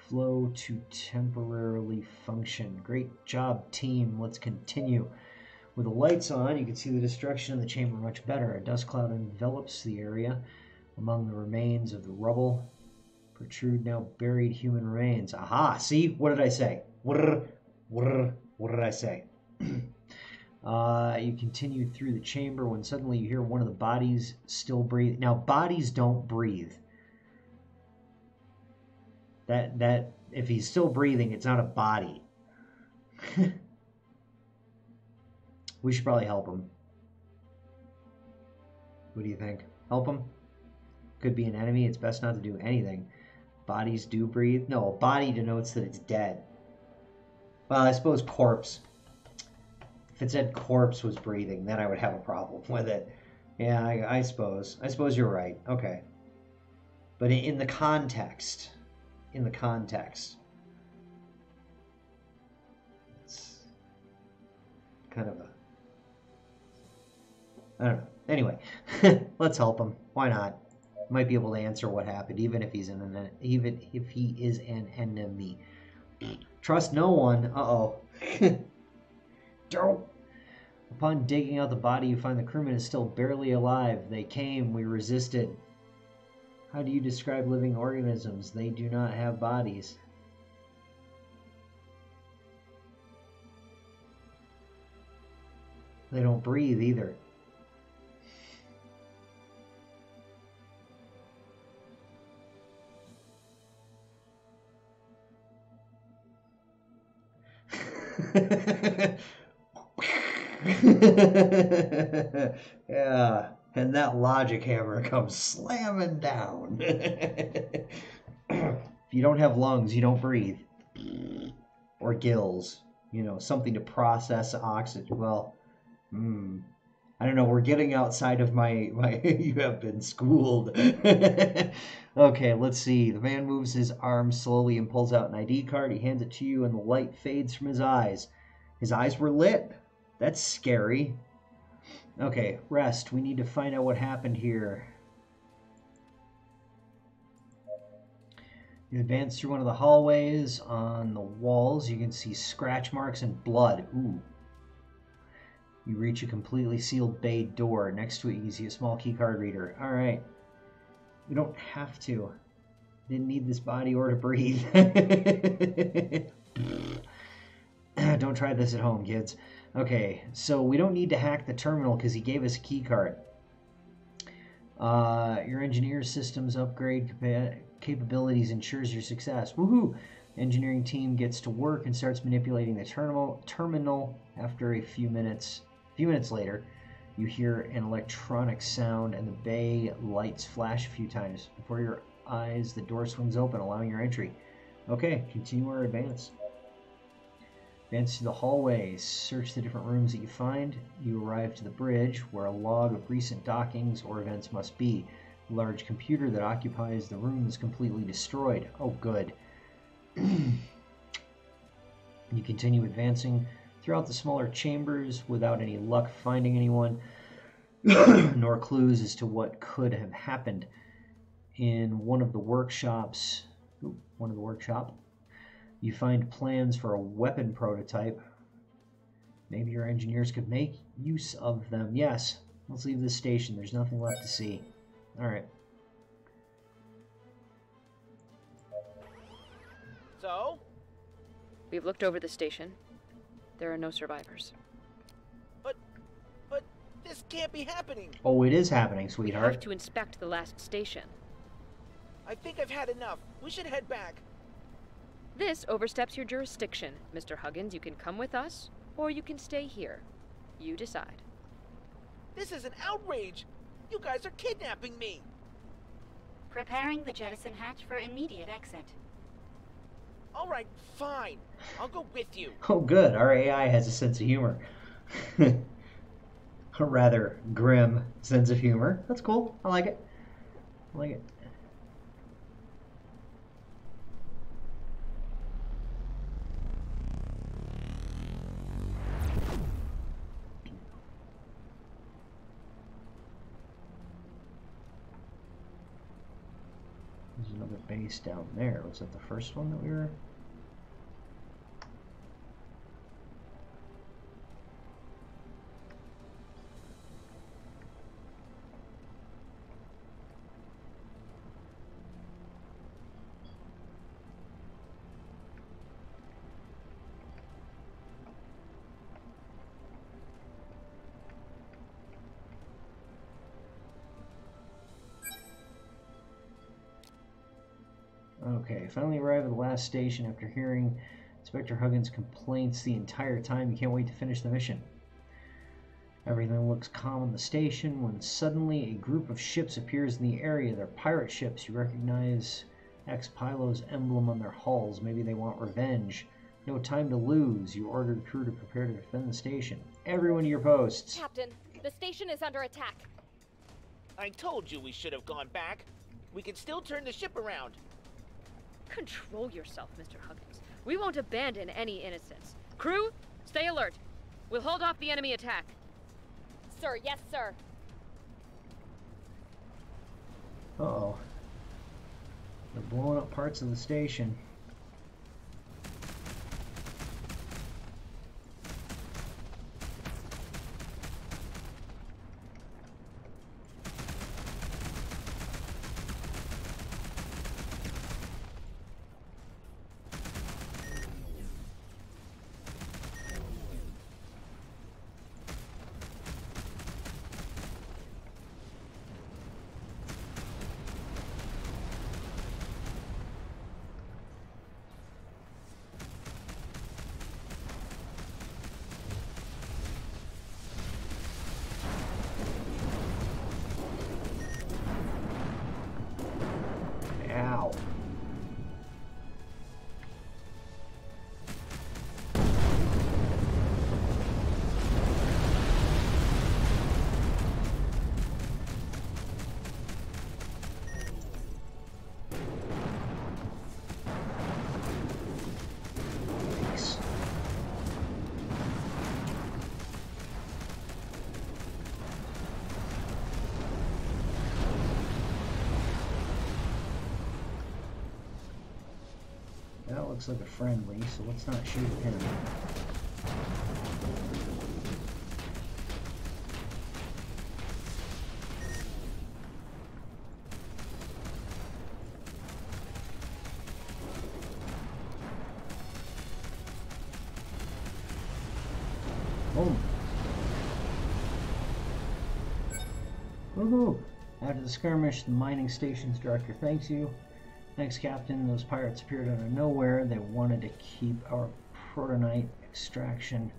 flow to temporarily function. Great job, team. Let's continue. With the lights on, you can see the destruction of the chamber much better. A dust cloud envelops the area. Among the remains of the rubble protrude now buried human remains. Aha! See? What did I say? What did I say? You continue through the chamber when suddenly you hear one of the bodies still breathe. Now, bodies don't breathe. That if he's still breathing, it's not a body. We should probably help him. What do you think? Help him? Could be an enemy. It's best not to do anything. Bodies do breathe. No, a body denotes that it's dead. Well, I suppose corpse. If it said corpse was breathing, then I would have a problem with it. Yeah, I suppose. I suppose you're right. Okay. But in the context, it's kind of a, I don't know. Anyway, let's help him. Why not? Might be able to answer what happened, even if he is an enemy. Trust no one. Uh-oh. Don't. Upon digging out the body, you find the crewman is still barely alive. They came, we resisted. How do you describe living organisms? They do not have bodies. They don't breathe either. Yeah, and that logic hammer comes slamming down. If you don't have lungs, you don't breathe. Or gills, something to process oxygen. Well, I don't know, we're getting outside of my you have been schooled. Okay, let's see. The man moves his arm slowly and pulls out an ID card. He hands it to you and the light fades from his eyes. His eyes were lit. That's scary. Okay, rest. We need to find out what happened here. You advance through one of the hallways. On the walls, you can see scratch marks and blood. Ooh. You reach a completely sealed bay door. Next to it, you can see a small keycard reader. All right. We don't have to. Didn't need this body or to breathe. Don't try this at home, kids. Okay, so we don't need to hack the terminal because he gave us a key card. Your engineer's systems upgrade capabilities ensures your success. Woohoo! Engineering team gets to work and starts manipulating the terminal. After a few minutes later, you hear an electronic sound and the bay lights flash a few times. Before your eyes, the door swings open, allowing your entry. Okay, continue our advance. Advance to the hallways. Search the different rooms that you find. You arrive to the bridge, where a log of recent dockings or events must be. Large computer that occupies the room is completely destroyed. Oh, good. You continue advancing throughout the smaller chambers without any luck finding anyone, nor clues as to what could have happened. In one of the workshops, you find plans for a weapon prototype. Maybe your engineers could make use of them. Yes, let's leave this station. There's nothing left to see. All right. So? We've looked over the station. There are no survivors. But this can't be happening. Oh, it is happening, We sweetheart. have to inspect the last station. I think I've had enough. We should head back. This oversteps your jurisdiction, Mr. Huggins. You can come with us, or you can stay here. You decide. This is an outrage. You guys are kidnapping me. Preparing the jettison hatch for immediate exit. All right, fine. I'll go with you. Oh, good. Our AI has a sense of humor. A rather grim sense of humor. That's cool. I like it. I like it. There's another base down there. Was that the first one that we were... Okay, finally arrived at the last station after hearing Inspector Huggins' complaints the entire time. You can't wait to finish the mission. Everything looks calm on the station when suddenly a group of ships appears in the area. They're pirate ships. You recognize X-Pilo's emblem on their hulls. Maybe they want revenge. No time to lose. You order the crew to prepare to defend the station. Everyone to your posts. Captain, the station is under attack. I told you we should have gone back. We can still turn the ship around. Control yourself, Mr. Huggins. We won't abandon any innocents. Crew, stay alert. We'll hold off the enemy attack. Sir, yes, sir. Uh-oh. They're blowing up parts of the station. Ow. Nice. That looks like a friendly, so let's not shoot him. Boom. Woohoo! After the skirmish, the mining station's director thanks you. Thanks, Captain. Those pirates appeared out of nowhere. They wanted to keep our protonite extraction.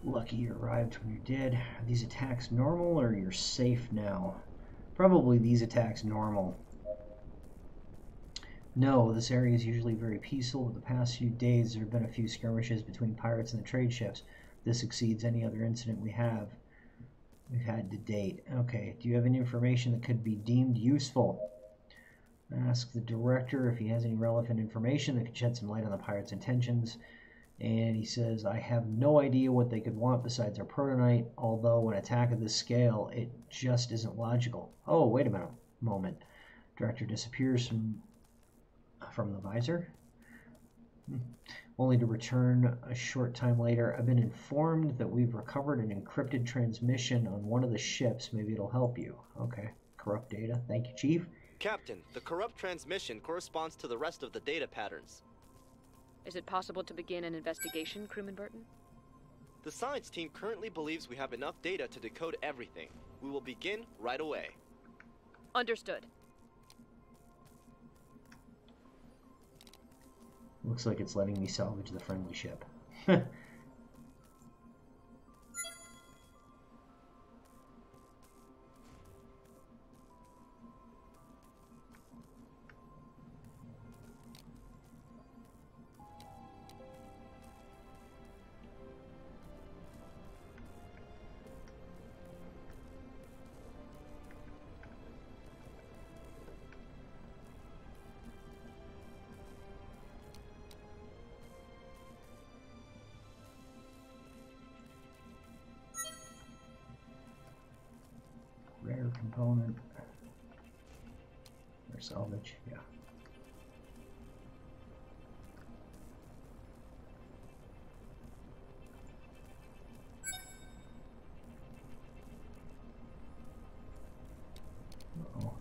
Lucky you arrived when you did. Are these attacks normal or you're safe now? Probably these attacks normal. No, this area is usually very peaceful, but the past few days there have been a few skirmishes between pirates and the trade ships. This exceeds any other incident we have. we've had to date. Okay, do you have any information that could be deemed useful? Ask the director if he has any relevant information that could shed some light on the pirates' intentions. And he says, I have no idea what they could want besides our protonite, although an attack of this scale, it just isn't logical. Oh, wait a moment. Director disappears from the visor, only to return a short time later. I've been informed that we've recovered an encrypted transmission on one of the ships. Maybe it'll help you. Okay, corrupt data. Thank you, Chief. Captain, the corrupt transmission corresponds to the rest of the data patterns. Is it possible to begin an investigation, Crewman Burton? The science team currently believes we have enough data to decode everything. We will begin right away. Understood. Looks like it's letting me salvage the friendly ship. Rare component. Or salvage, yeah. Uh-oh.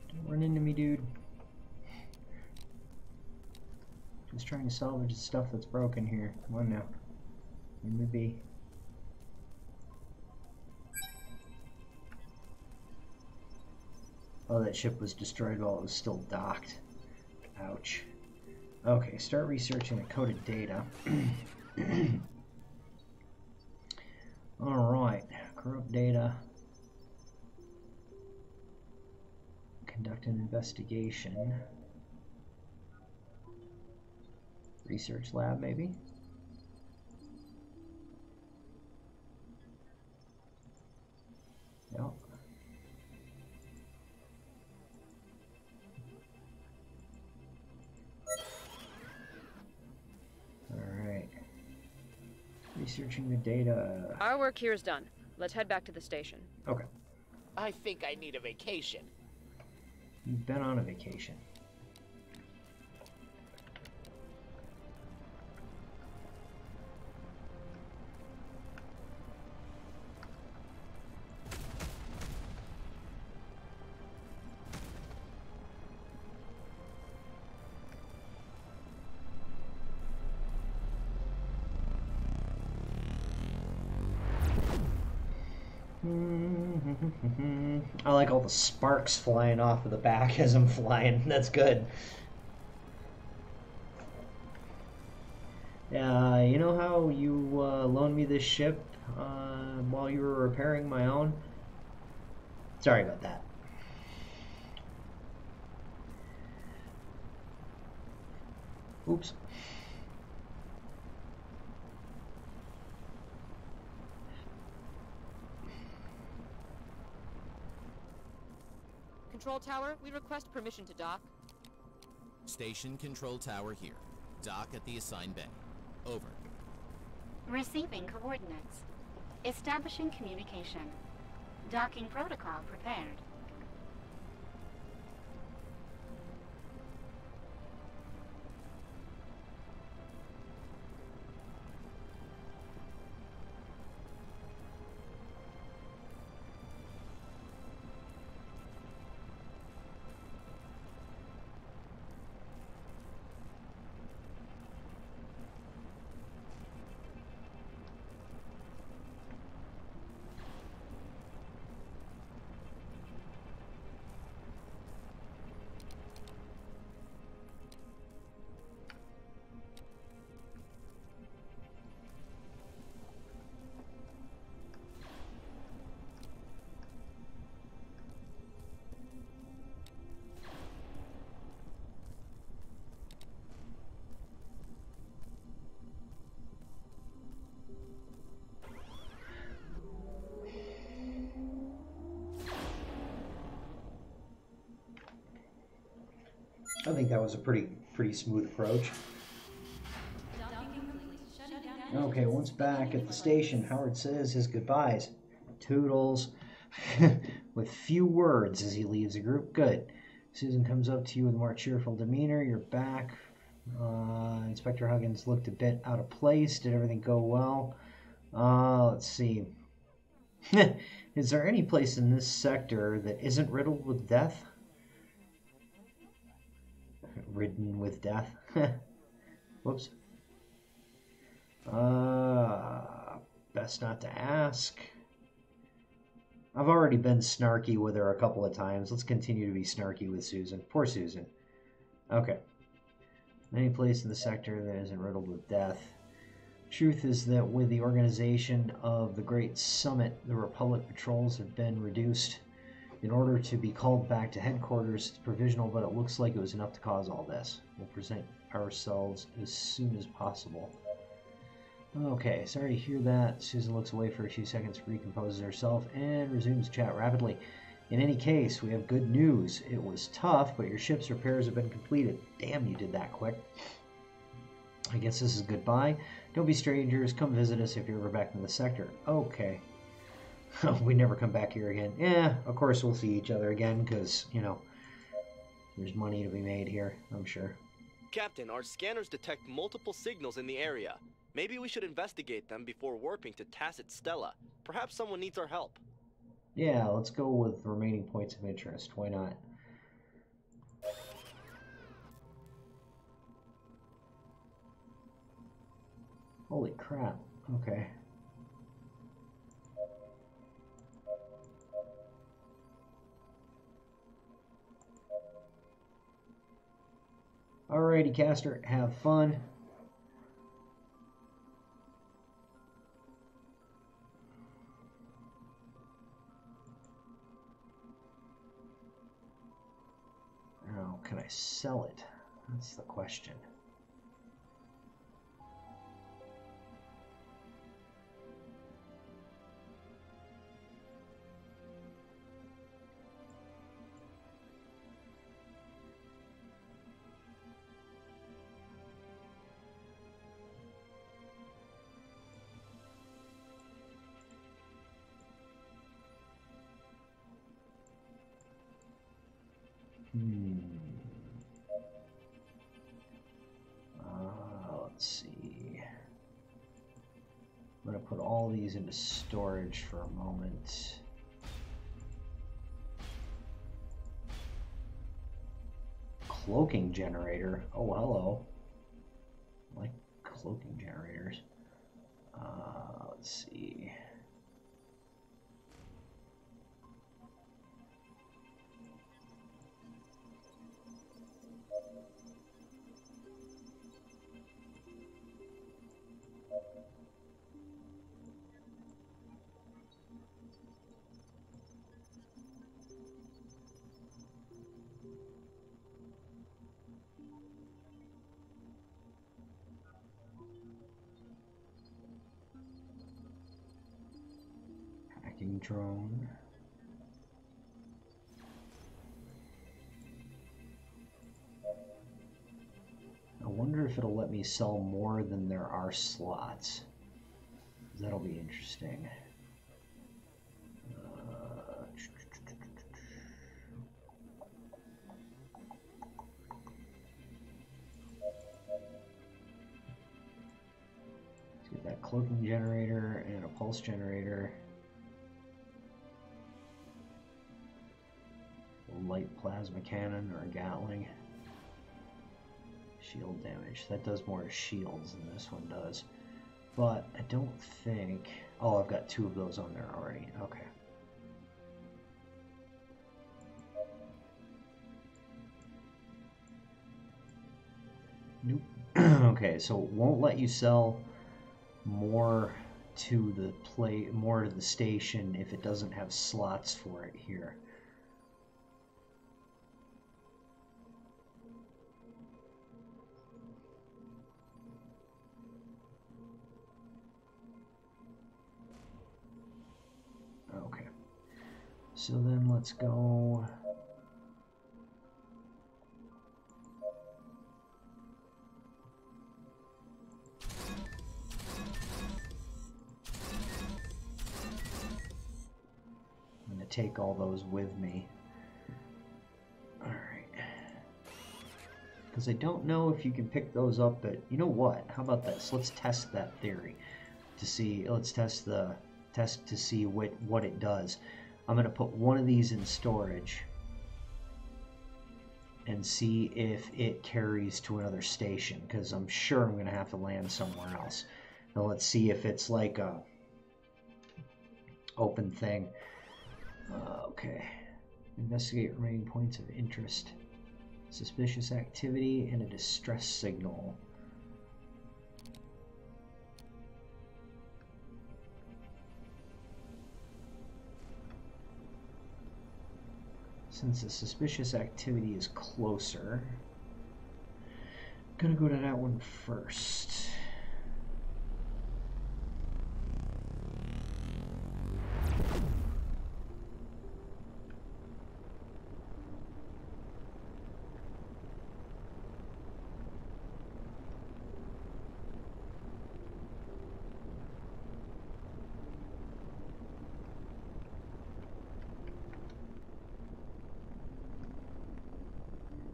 Don't run into me, dude. Just trying to salvage the stuff that's broken here. Come on now. Let me be. Oh, that ship was destroyed while it was still docked. Ouch. Okay, start researching the coded data. Alright, corrupt data. Conduct an investigation. Research lab, maybe? Yep. Alright. Researching the data. Our work here is done. Let's head back to the station. Okay. I think I need a vacation. You've been on a vacation. I like all the sparks flying off of the back as I'm flying. That's good. You know how you loaned me this ship while you were repairing my own? Sorry about that. Oops. Control tower, we request permission to dock. Station control tower here. Dock at the assigned bay. Over. Receiving coordinates. Establishing communication. Docking protocol prepared. I think that was a pretty smooth approach. Okay, once back at the station, Howard says his goodbyes. Toodles. With few words as he leaves the group. Good. Susan comes up to you with a more cheerful demeanor. You're back. Inspector Huggins looked a bit out of place. Did everything go well? Let's see. Is there any place in this sector that isn't riddled with death? Ridden with death? Whoops. Best not to ask. I've already been snarky with her a couple of times. Let's continue to be snarky with Susan. Poor Susan. Okay. Any place in the sector that isn't riddled with death. Truth is that with the organization of the Great Summit, the Republic patrols have been reduced in order to be called back to headquarters. It's provisional, but it looks like it was enough to cause all this. We'll present ourselves as soon as possible. Okay, sorry to hear that. Susan looks away for a few seconds, recomposes herself, and resumes chat rapidly. In any case, we have good news. It was tough, but your ship's repairs have been completed. Damn, you did that quick. I guess this is goodbye. Don't be strangers. Come visit us if you're ever back in the sector. Okay. We never come back here again. Yeah, of course we'll see each other again, because, you know, there's money to be made here, I'm sure. Captain, our scanners detect multiple signals in the area. Maybe we should investigate them before warping to Tacit Stella. Perhaps someone needs our help. Yeah, let's go with the remaining points of interest. Why not? Holy crap. Okay. Alrighty, Caster, have fun. Now, can I sell it? That's the question. Let's see. I'm going to put all these into storage for a moment. Cloaking generator. Oh, hello. I like cloaking generators. Let's see. Drone. I wonder if it'll let me sell more than there are slots. That'll be interesting. Let's get that cloaking generator and a pulse generator. Light plasma cannon or a Gatling. Shield damage. That does more to shields than this one does. But I don't think... Oh, I've got 2 of those on there already. Okay. Nope. Okay, so it won't let you sell more to the station if it doesn't have slots for it here. Okay, so then let's go take all those with me. Alright. Because I don't know if you can pick those up, but you know what? How about this? Let's test that theory to see. Let's test to see what it does. I'm going to put one of these in storage and see if it carries to another station, because I'm sure I'm going to have to land somewhere else. Now let's see if it's like a open thing. Okay. Investigate remaining points of interest. Suspicious activity and a distress signal. Since the suspicious activity is closer, I'm gonna go to that one first.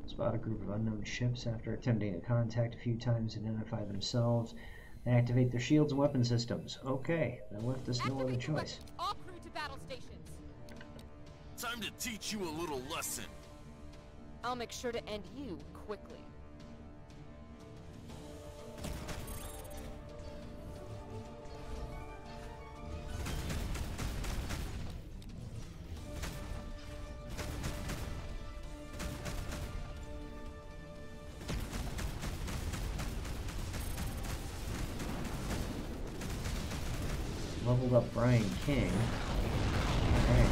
Spot a group of unknown ships. After attempting to contact a few times, identify themselves, and activate their shields and weapon systems. Okay, that left us no other choice. All crew to battle stations. Time to teach you a little lesson. I'll make sure to end you quickly. Leveled up Brian King. Okay.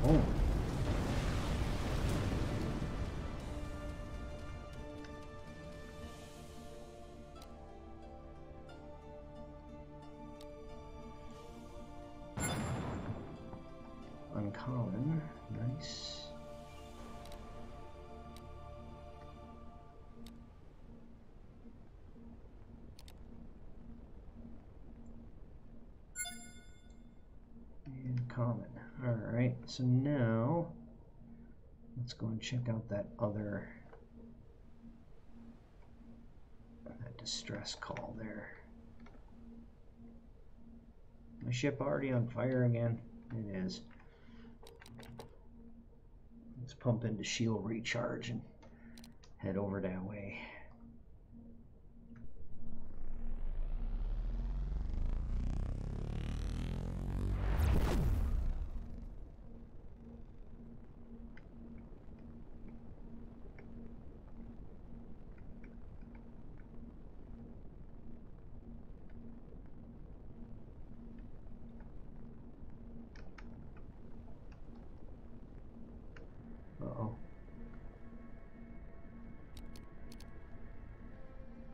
Oh. Uncommon, nice. And common. Alright, so now let's go and check out that distress call there. My ship already on fire again? It is. Let's pump into shield recharge and head over that way. Uh-oh.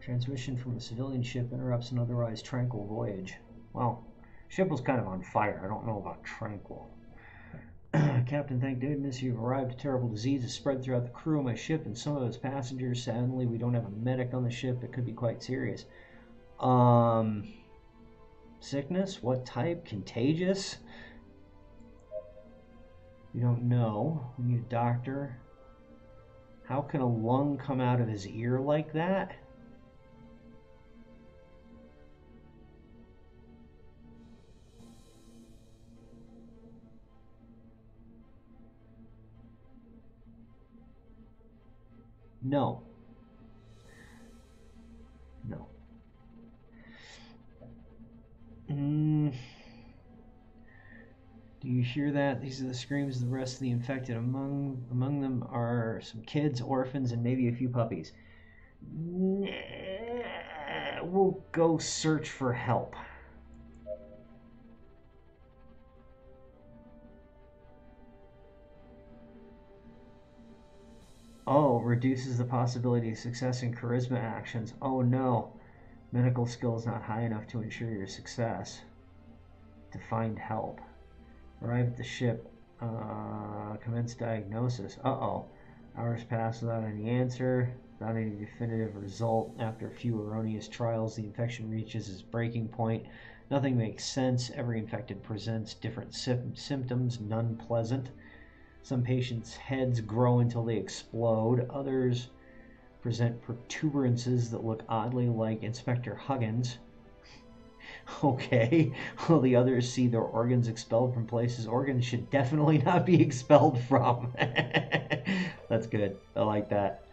Transmission from a civilian ship interrupts an otherwise tranquil voyage. Well, ship was kind of on fire. I don't know about tranquil. Captain, thank goodness you've arrived. A terrible disease has spread throughout the crew of my ship and some of its passengers. Sadly, we don't have a medic on the ship. It could be quite serious. Sickness? What type? Contagious? You don't know. We need a doctor. How can a lung come out of his ear like that? No. No. Do you hear that? These are the screams of the rest of the infected. Among them are some kids, orphans, and maybe a few puppies. We'll go search for help. Oh, reduces the possibility of success in charisma actions. Oh no. Medical skill is not high enough to ensure your success. To find help. Arrive at the ship. Commence diagnosis. Uh-oh. Hours pass without any answer, without any definitive result. After a few erroneous trials, the infection reaches its breaking point. Nothing makes sense. Every infected presents different symptoms, none pleasant. Some patients' heads grow until they explode. Others present protuberances that look oddly like Inspector Huggins. Okay. While the others see their organs expelled from places organs should definitely not be expelled from. That's good. I like that.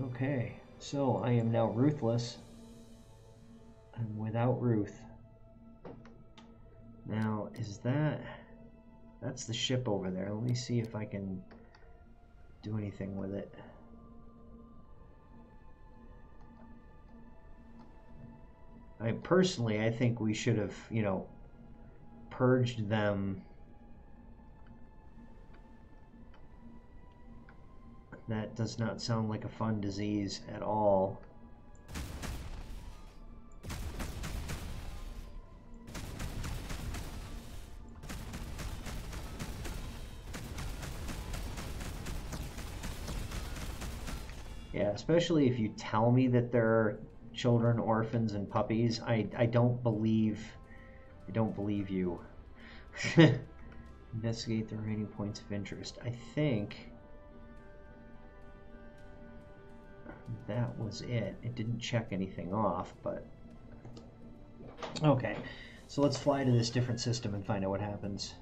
Okay. So I am now ruthless. I'm without Ruth. Now, is that... That's the ship over there. Let me see if I can do anything with it. I think we should have, purged them. That does not sound like a fun disease at all. Yeah, especially if you tell me that they're children, orphans, and puppies. I don't believe you. Investigate the remaining points of interest. I think that was it. It didn't check anything off, but okay. So let's fly to this different system and find out what happens.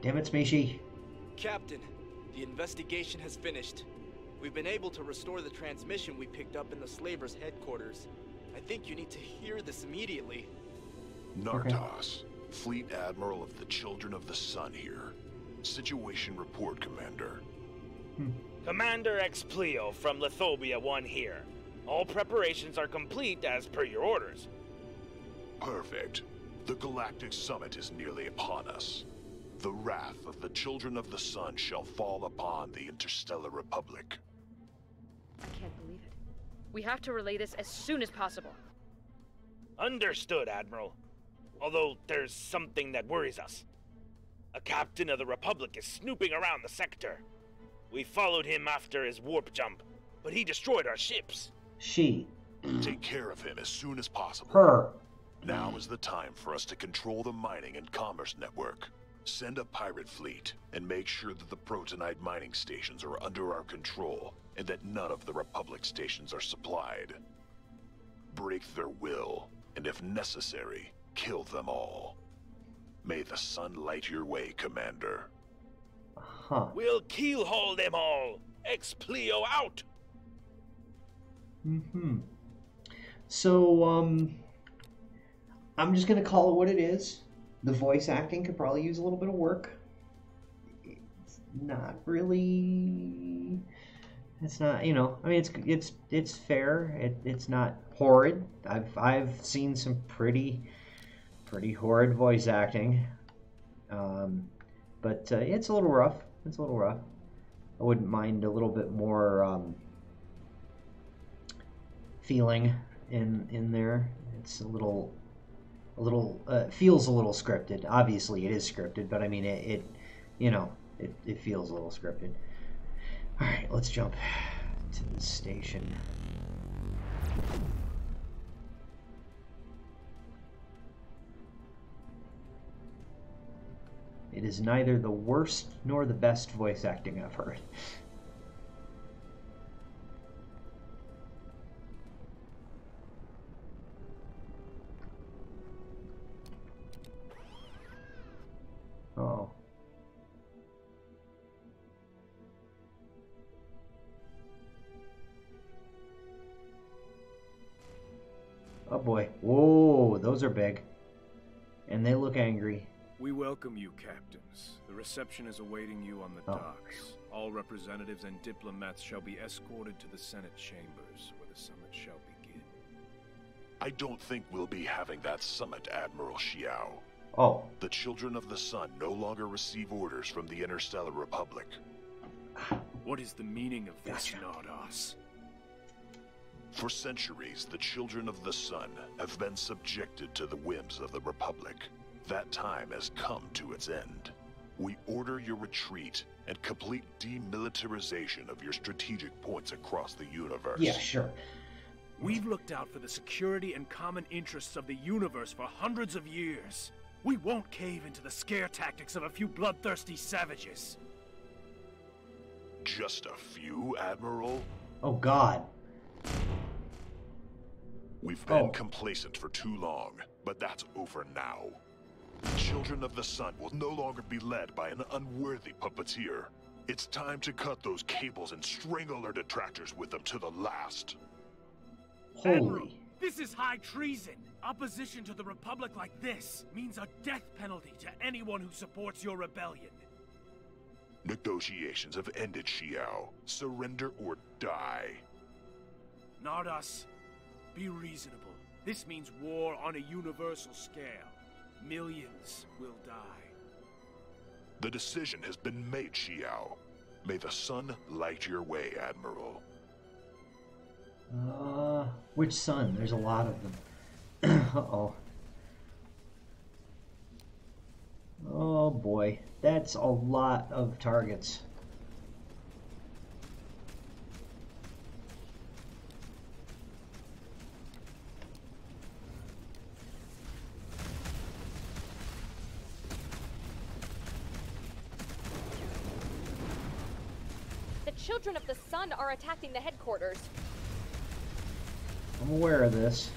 Damn it, Smeeshi. Captain, the investigation has finished. We've been able to restore the transmission we picked up in the slavers' headquarters. I think you need to hear this immediately. Nartos, Fleet Admiral of the Children of the Sun here. Situation report, Commander. Commander Explio from Lithobia 1 here. All preparations are complete as per your orders. Perfect. The Galactic Summit is nearly upon us. The wrath of the Children of the Sun shall fall upon the Interstellar Republic. I can't believe it. We have to relay this as soon as possible. Understood, Admiral. Although there's something that worries us. A captain of the Republic is snooping around the sector. We followed him after his warp jump, but he destroyed our ships. She. Take care of him as soon as possible. Her. Now is the time for us to control the mining and commerce network. Send a pirate fleet, and make sure that the Protonite mining stations are under our control, and that none of the Republic stations are supplied. Break their will, and if necessary, kill them all. May the sun light your way, Commander. Huh. We'll keelhaul them all! Explio out! So, I'm just gonna call it what it is. The voice acting could probably use a little bit of work. It's not really... It's not, I mean, it's fair. It's not horrid. I've seen some pretty horrid voice acting. But it's a little rough. It's a little rough. I wouldn't mind a little bit more feeling in there. It's a little feels a little scripted. Obviously, it is scripted, but I mean, it feels a little scripted. All right, let's jump to the station. It is neither the worst nor the best voice acting I've heard. Oh. Oh boy. Whoa, those are big. And they look angry. We welcome you, captains. The reception is awaiting you on the docks. All representatives and diplomats shall be escorted to the Senate chambers, where the summit shall begin. I don't think we'll be having that summit, Admiral Xiao. Oh. The Children of the Sun no longer receive orders from the Interstellar Republic. What is the meaning of this, Nardos? For centuries, the Children of the Sun have been subjected to the whims of the Republic. That time has come to its end. We order your retreat and complete demilitarization of your strategic points across the universe. Yeah, sure. We've looked out for the security and common interests of the universe for hundreds of years. We won't cave into the scare tactics of a few bloodthirsty savages. Just a few, Admiral? Oh, God. We've been complacent for too long, but that's over now. The Children of the Sun will no longer be led by an unworthy puppeteer. It's time to cut those cables and strangle our detractors with them to the last. Admiral, this is high treason. Opposition to the Republic like this means a death penalty to anyone who supports your rebellion. Negotiations have ended, Xiao. Surrender or die. Nardos, be reasonable. This means war on a universal scale. Millions will die. The decision has been made, Xiao. May the sun light your way, Admiral. Which sun? There's a lot of them. Uh-oh. Oh boy, that's a lot of targets. The Children of the Sun are attacking the headquarters. I'm aware of this.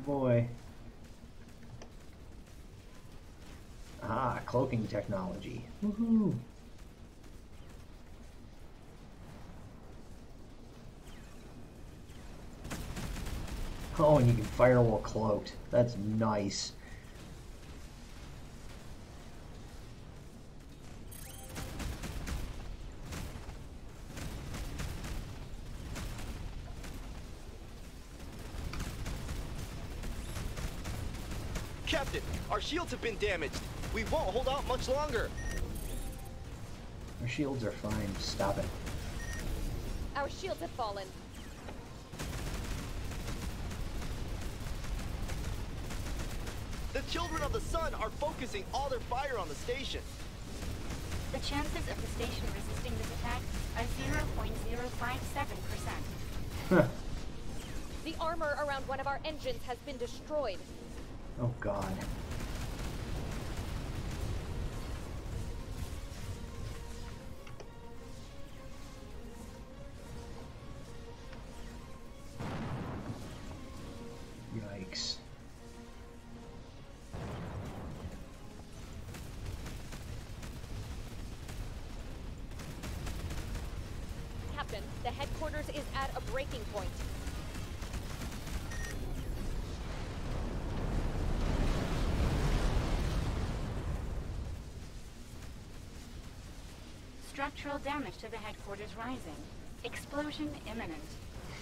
Boy. Ah, cloaking technology. Woohoo! Oh, and you can fire while cloaked. That's nice. Captain, our shields have been damaged. We won't hold out much longer. Our shields are fine. Stop it. Our shields have fallen. The Children of the Sun are focusing all their fire on the station. The chances of the station resisting this attack are 0.057%. The armor around one of our engines has been destroyed. Oh, God. Yikes. Captain, the headquarters is at a breaking point. Structural damage to the headquarters rising. Explosion imminent.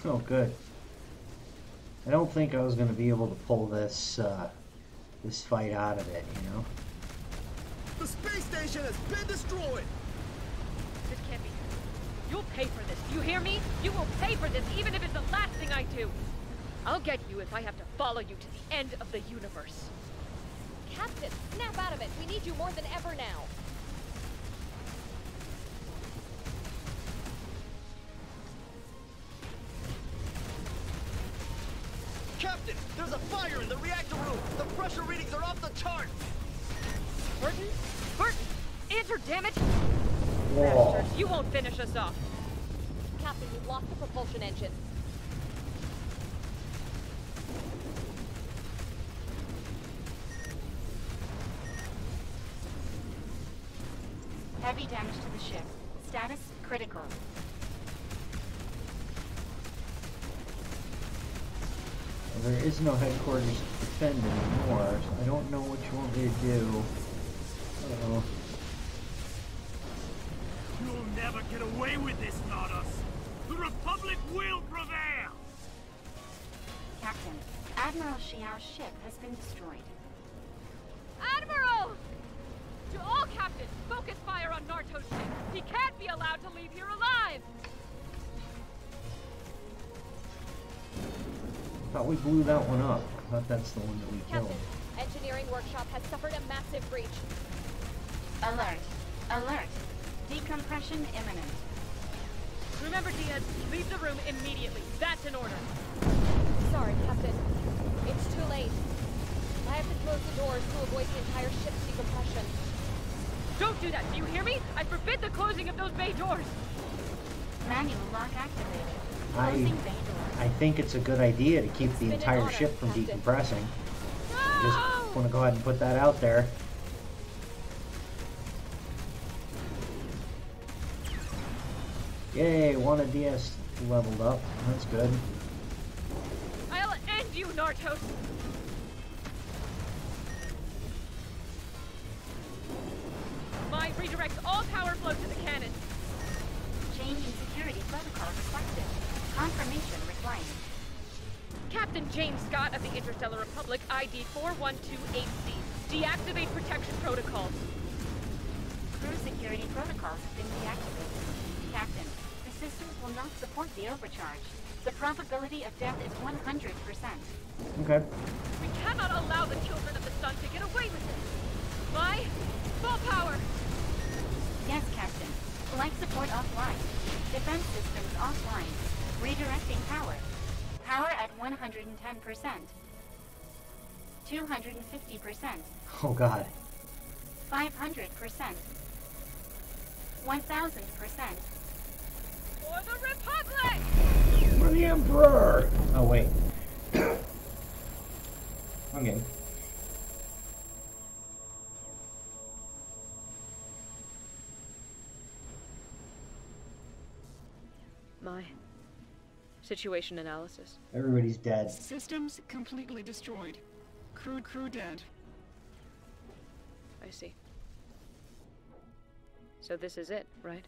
Oh, good. I don't think I was going to be able to pull this, this fight out of it, you know? The space station has been destroyed! This can't be. You'll pay for this. Do you hear me? You will pay for this, even if it's the last thing I do. I'll get you if I have to follow you to the end of the universe. Captain, snap out of it. We need you more than ever now. Captain, there's a fire in the reactor room. The pressure readings are off the charts. Burton? Burton! Answer, damn it! Whoa. Bastards, you won't finish us off. Captain, we've lost the propulsion engine. Heavy damage to the ship. Status critical. Well, there is no headquarters to defend anymore, so I don't know what you want me to do. Uh-oh. You'll never get away with this, Nardus! The Republic will prevail! Captain, Admiral Xiao's ship has been destroyed. Admiral! To all captains, focus fire on Naruto's ship. He can't be allowed to leave here alive! Thought we blew that one up. I thought that's the one that we killed. Captain, Engineering Workshop has suffered a massive breach. Alert. Alert. Decompression imminent. Remember, Diaz, leave the room immediately. That's an order. Sorry, Captain. It's too late. I have to close the doors to avoid the entire ship's decompression. Don't do that, do you hear me? I forbid the closing of those bay doors! Manual lock activated. Closing bay doors. I think it's a good idea to keep the entire ship from decompressing. Just want to go ahead and put that out there. Yay, one of DS leveled up. That's good. I'll end you, Nartos! Mine redirects all power flow to the cannon. Change in security protocol requested. Confirmation required. Captain James Scott of the Interstellar Republic, ID 4128C. Deactivate protection protocols. Crew security protocols have been deactivated. Captain, the systems will not support the overcharge. The probability of death is 100%. Okay. We cannot allow the children of the sun to get away with it. My full power. Yes, Captain. Life support offline. Defense systems offline. Redirecting power. Power at 110%. 250%. Oh God. 500%. 1000%. For the Republic! For the Emperor! Oh wait. Okay. My situation analysis. Everybody's dead. Systems completely destroyed. Crew dead. I see. So this is it, right?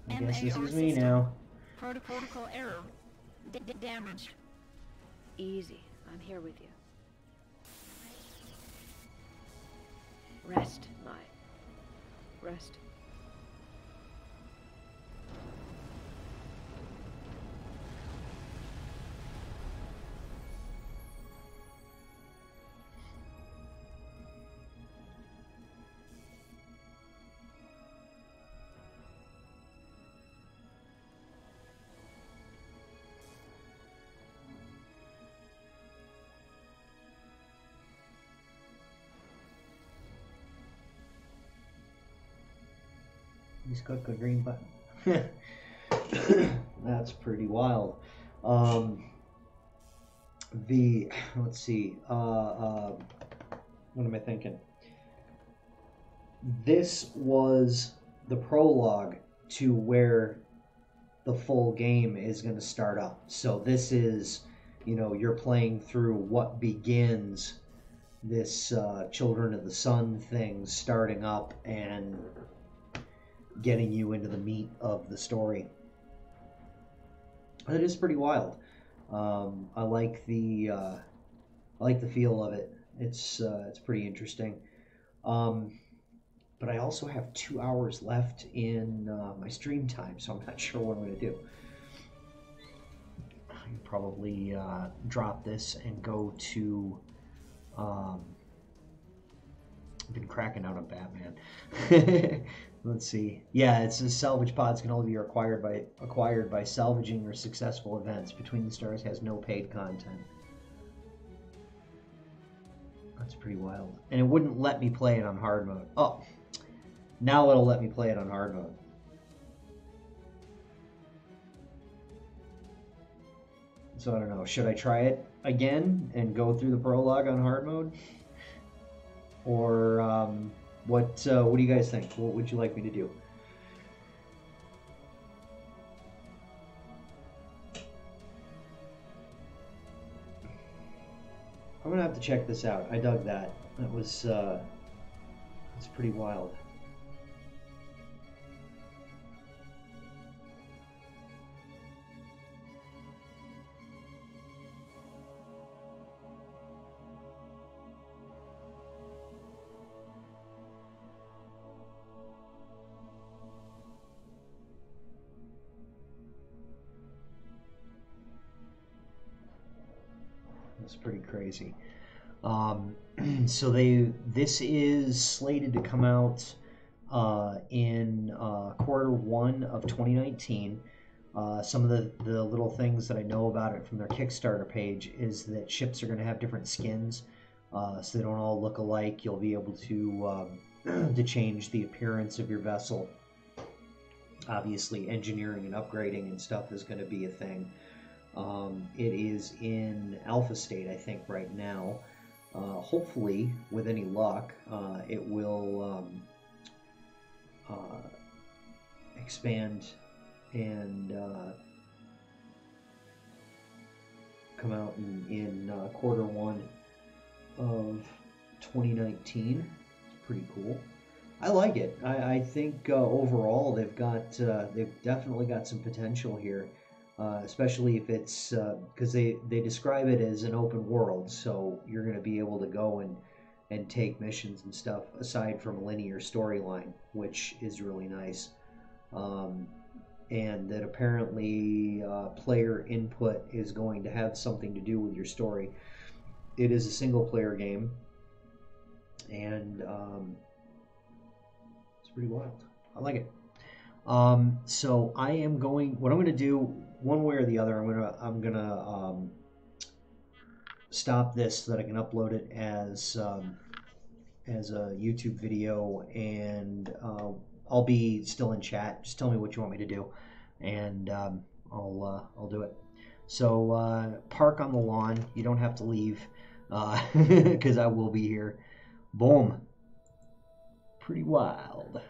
I guess this MAR is me system. now. Protocol error. Damage. Easy. I'm here with you. Rest, Mai. Rest. He's got the green button. That's pretty wild. Let's see. What am I thinking? This was the prologue to where the full game is going to start up. So this is, you're playing through what begins this Children of the Sun thing starting up and getting you into the meat of the story. It is pretty wild. I like the feel of it. It's pretty interesting. But I also have 2 hours left in my stream time, so I'm not sure what I'm going to do. I can probably drop this and go to. I've been cracking out on Batman. Let's see. Yeah, it says salvage pods can only be acquired by salvaging or successful events. Between the Stars has no paid content. That's pretty wild. And it wouldn't let me play it on hard mode. Oh, now it'll let me play it on hard mode. So I don't know. Should I try it again and go through the prologue on hard mode? Or what do you guys think? What would you like me to do? I'm gonna have to check this out. I dug that. That was it's pretty wild. That's pretty crazy. So this is slated to come out in Q1 of 2019. Some of the little things that I know about it from their Kickstarter page is that ships are going to have different skins, so they don't all look alike. You'll be able to change the appearance of your vessel. Obviously, engineering and upgrading and stuff is going to be a thing. It is in alpha state, I think, right now. Hopefully, with any luck, it will expand and come out in Q1 of 2019. It's pretty cool. I like it. I think overall they've definitely got some potential here. Especially if it's because they describe it as an open world, so you're going to be able to go and take missions and stuff aside from a linear storyline, which is really nice. And that apparently player input is going to have something to do with your story. It is a single player game, and it's pretty wild. I like it. So what I'm going to do, one way or the other, I'm gonna stop this so that I can upload it as a YouTube video, and I'll be still in chat. Just tell me what you want me to do, and I'll do it. So park on the lawn. You don't have to leave, because I will be here. Boom. Pretty wild.